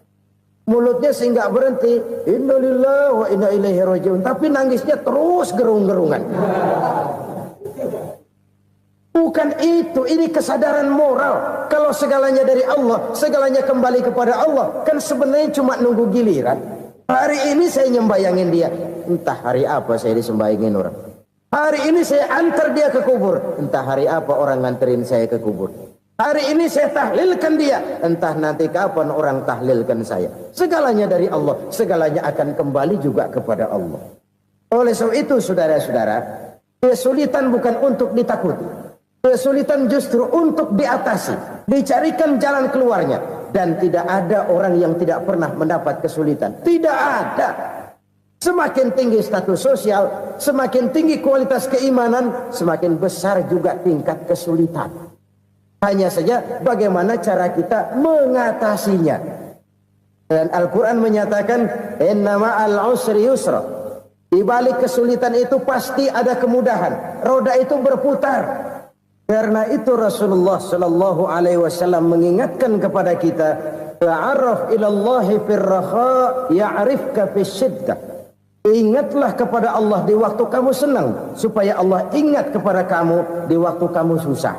Mulutnya sehingga berhenti, innalillahi wa inna ilaihi raji'un, tapi nangisnya terus gerung-gerungan. Bukan itu, ini kesadaran moral. Kalau segalanya dari Allah, segalanya kembali kepada Allah, kan sebenarnya cuma nunggu giliran. Hari ini saya nyembayangin dia, entah hari apa saya disembayangin orang. Hari ini saya antar dia ke kubur, entah hari apa orang nganterin saya ke kubur. Hari ini saya tahlilkan dia, entah nanti kapan orang tahlilkan saya. Segalanya dari Allah, segalanya akan kembali juga kepada Allah. Oleh sebab itu saudara-saudara, kesulitan bukan untuk ditakuti. Kesulitan justru untuk diatasi, dicarikan jalan keluarnya. Dan tidak ada orang yang tidak pernah mendapat kesulitan. Tidak ada. Semakin tinggi status sosial, semakin tinggi kualitas keimanan, semakin besar juga tingkat kesulitan. Hanya saja bagaimana cara kita mengatasinya. Dan Al-Quran menyatakan, "Inna ma'al usri yusra." Di balik kesulitan itu pasti ada kemudahan. Roda itu berputar. Karena itu Rasulullah sallallahu alaihi wasallam mengingatkan kepada kita, "Ta'arraf ila Allahi fir raha ya'rifka fis syiddah." Ingatlah kepada Allah di waktu kamu senang, supaya Allah ingat kepada kamu di waktu kamu susah.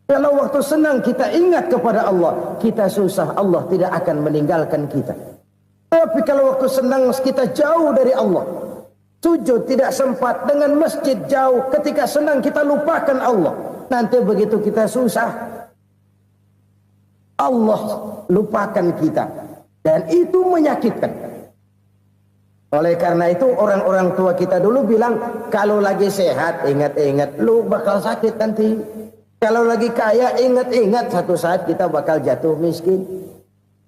Kalau waktu senang kita ingat kepada Allah, kita susah, Allah tidak akan meninggalkan kita. Tapi kalau waktu senang kita jauh dari Allah, sujud tidak sempat, dengan masjid jauh, ketika senang kita lupakan Allah. Nanti begitu kita susah, Allah lupakan kita. Dan itu menyakitkan. Oleh karena itu orang-orang tua kita dulu bilang, kalau lagi sehat ingat-ingat lu bakal sakit nanti. Kalau lagi kaya ingat-ingat satu saat kita bakal jatuh miskin.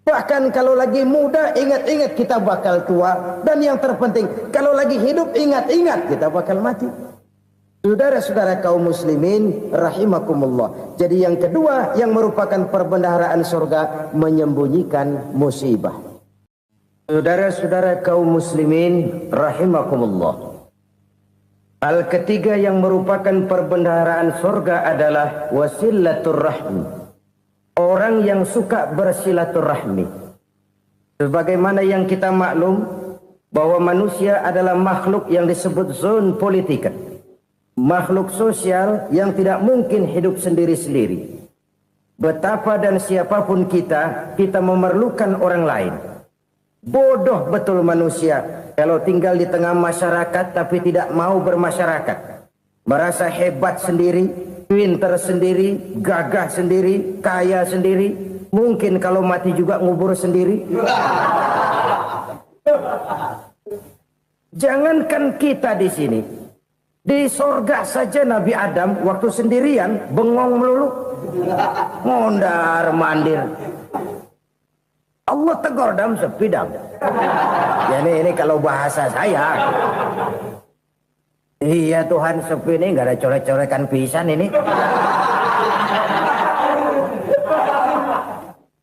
Bahkan kalau lagi muda ingat-ingat kita bakal tua. Dan yang terpenting, kalau lagi hidup ingat-ingat kita bakal mati. Saudara-saudara kaum muslimin rahimakumullah. Jadi yang kedua yang merupakan perbendaharaan surga, menyembunyikan musibah. Saudara-saudara kaum muslimin rahimakumullah. Hal ketiga yang merupakan perbendaharaan surga adalah wasilatur rahmi. Orang yang suka bersilaturahmi. Sebagaimana yang kita maklum bahwa manusia adalah makhluk yang disebut zon politika. Makhluk sosial yang tidak mungkin hidup sendiri-sendiri. Betapa dan siapapun kita memerlukan orang lain. Bodoh betul manusia kalau tinggal di tengah masyarakat tapi tidak mau bermasyarakat. Merasa hebat sendiri, pintar sendiri, gagah sendiri, kaya sendiri. Mungkin kalau mati juga ngubur sendiri. Jangankan kita di sini. Di sorga saja Nabi Adam waktu sendirian bengong melulu, mondar mandir. Allah tegur dam sepidam. Ya ini kalau bahasa saya. Iya Tuhan sepi ini nggak ada coret-coretan pisan ini.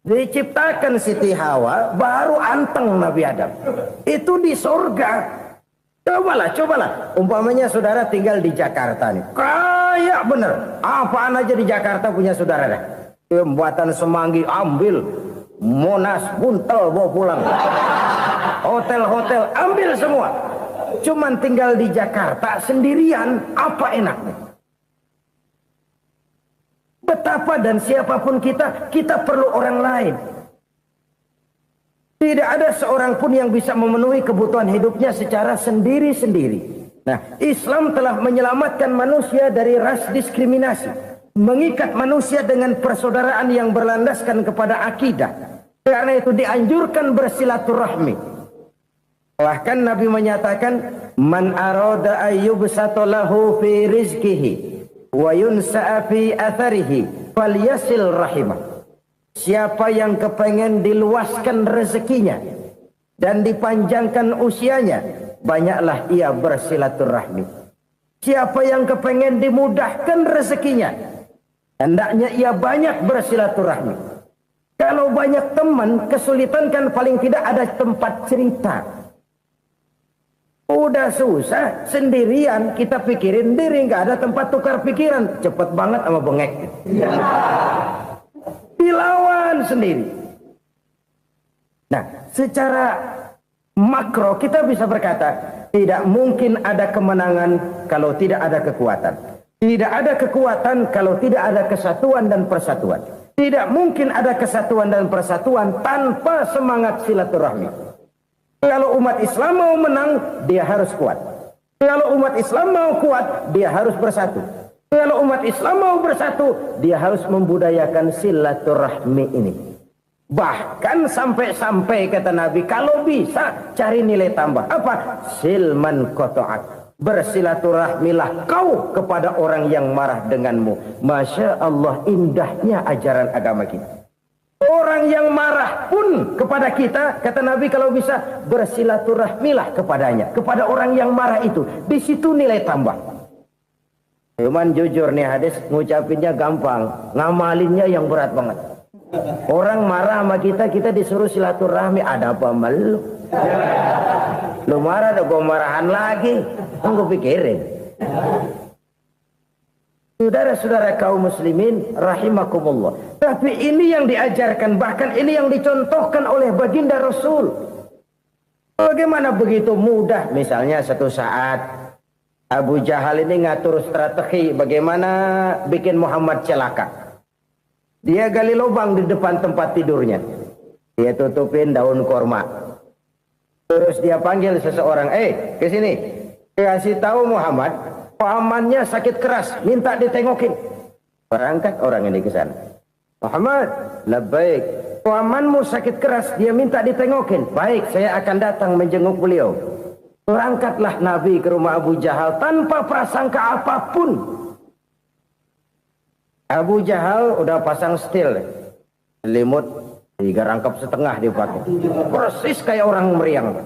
Diciptakan Siti Hawa baru anteng Nabi Adam. Itu di sorga. Cobalah. Umpamanya saudara tinggal di Jakarta nih. Kayak bener. Apaan aja di Jakarta punya saudara dah. Pembuatan Semanggi ambil. Monas, Buntel bawa pulang. Hotel-hotel ambil semua. Cuman tinggal di Jakarta sendirian. Apa enaknya? Betapa dan siapapun kita perlu orang lain. Tidak ada seorang pun yang bisa memenuhi kebutuhan hidupnya secara sendiri-sendiri. Nah, Islam telah menyelamatkan manusia dari ras diskriminasi. Mengikat manusia dengan persaudaraan yang berlandaskan kepada akidah. Karena itu dianjurkan bersilaturahmi. Bahkan Nabi menyatakan, Man arada ayyubsata lahu fi rizkihi wa yunsa'a fi atharihi falyasil rahimah. Siapa yang kepengen diluaskan rezekinya dan dipanjangkan usianya, banyaklah ia bersilaturahmi. Siapa yang kepengen dimudahkan rezekinya, hendaknya ia banyak bersilaturahmi. Kalau banyak teman, kesulitan kan paling tidak ada tempat cerita. Udah susah, sendirian kita pikirin diri, nggak ada tempat tukar pikiran. Cepet banget sama bengek. Dilawan sendiri. Nah, secara makro kita bisa berkata, tidak mungkin ada kemenangan kalau tidak ada kekuatan. Tidak ada kekuatan kalau tidak ada kesatuan dan persatuan. Tidak mungkin ada kesatuan dan persatuan tanpa semangat silaturahmi. Kalau umat Islam mau menang, dia harus kuat. Kalau umat Islam mau kuat, dia harus bersatu. Kalau umat Islam mau bersatu, dia harus membudayakan silaturahmi ini. Bahkan sampai-sampai kata Nabi, kalau bisa cari nilai tambah. Apa? Silman qata'ak. Bersilaturahmilah kau kepada orang yang marah denganmu. Masya Allah, indahnya ajaran agama kita. Orang yang marah pun kepada kita, kata Nabi, kalau bisa bersilaturahmilah kepadanya. Kepada orang yang marah itu. Di situ nilai tambah. Cuman jujur nih hadis, ngucapinnya gampang, ngamalinnya yang berat banget. Orang marah sama kita disuruh silaturahmi, ada apa malu? Lu marah, ada gua marahan lagi. Tunggu pikirin. Saudara-saudara kaum muslimin rahimakumullah. Tapi ini yang diajarkan, bahkan ini yang dicontohkan oleh baginda Rasul. Bagaimana begitu mudah, misalnya satu saat Abu Jahal ini ngatur strategi bagaimana bikin Muhammad celaka. Dia gali lubang di depan tempat tidurnya. Dia tutupin daun korma. Terus dia panggil seseorang, ke sini. Kasih tahu Muhammad, pamannya sakit keras, minta ditengokin. Berangkat orang ini ke sana. Muhammad, labbaik. Pamanmu sakit keras, dia minta ditengokin. Baik, saya akan datang menjenguk beliau. Berangkatlah Nabi ke rumah Abu Jahal tanpa prasangka apapun. Abu Jahal udah pasang stil, selimut 3 rangkap setengah dipakai, persis kayak orang meriang.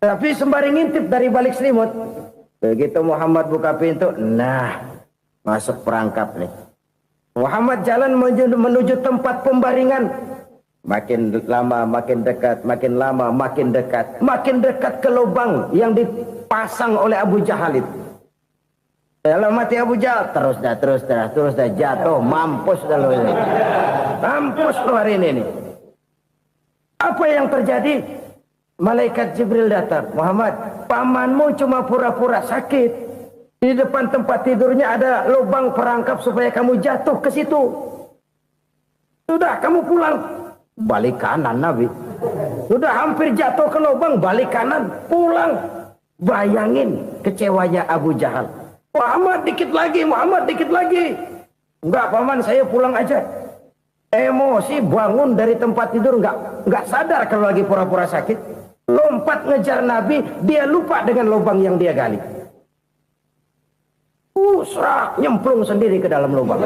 Tapi sembari ngintip dari balik selimut, Begitu Muhammad buka pintu, nah masuk perangkap nih. Muhammad jalan menuju tempat pembaringan. Makin lama makin dekat, makin lama makin dekat. Makin dekat ke lubang yang dipasang oleh Abu Jahal itu. Dalam hati Abu Jahal, terus dah jatuh, mampus dah lo ini. Mampus lo hari ini nih. Apa yang terjadi? Malaikat Jibril datang. Muhammad, pamanmu cuma pura-pura sakit. Di depan tempat tidurnya ada lubang perangkap supaya kamu jatuh ke situ. Sudah, kamu pulang. Balik kanan Nabi. Sudah hampir jatuh ke lubang, balik kanan, pulang. Bayangin kecewanya Abu Jahal. Muhammad dikit lagi. Enggak paman, saya pulang aja. Emosi bangun dari tempat tidur, enggak sadar kalau lagi pura-pura sakit. Lompat ngejar Nabi, dia lupa dengan lubang yang dia gali. Serak, nyemplung sendiri ke dalam lubang.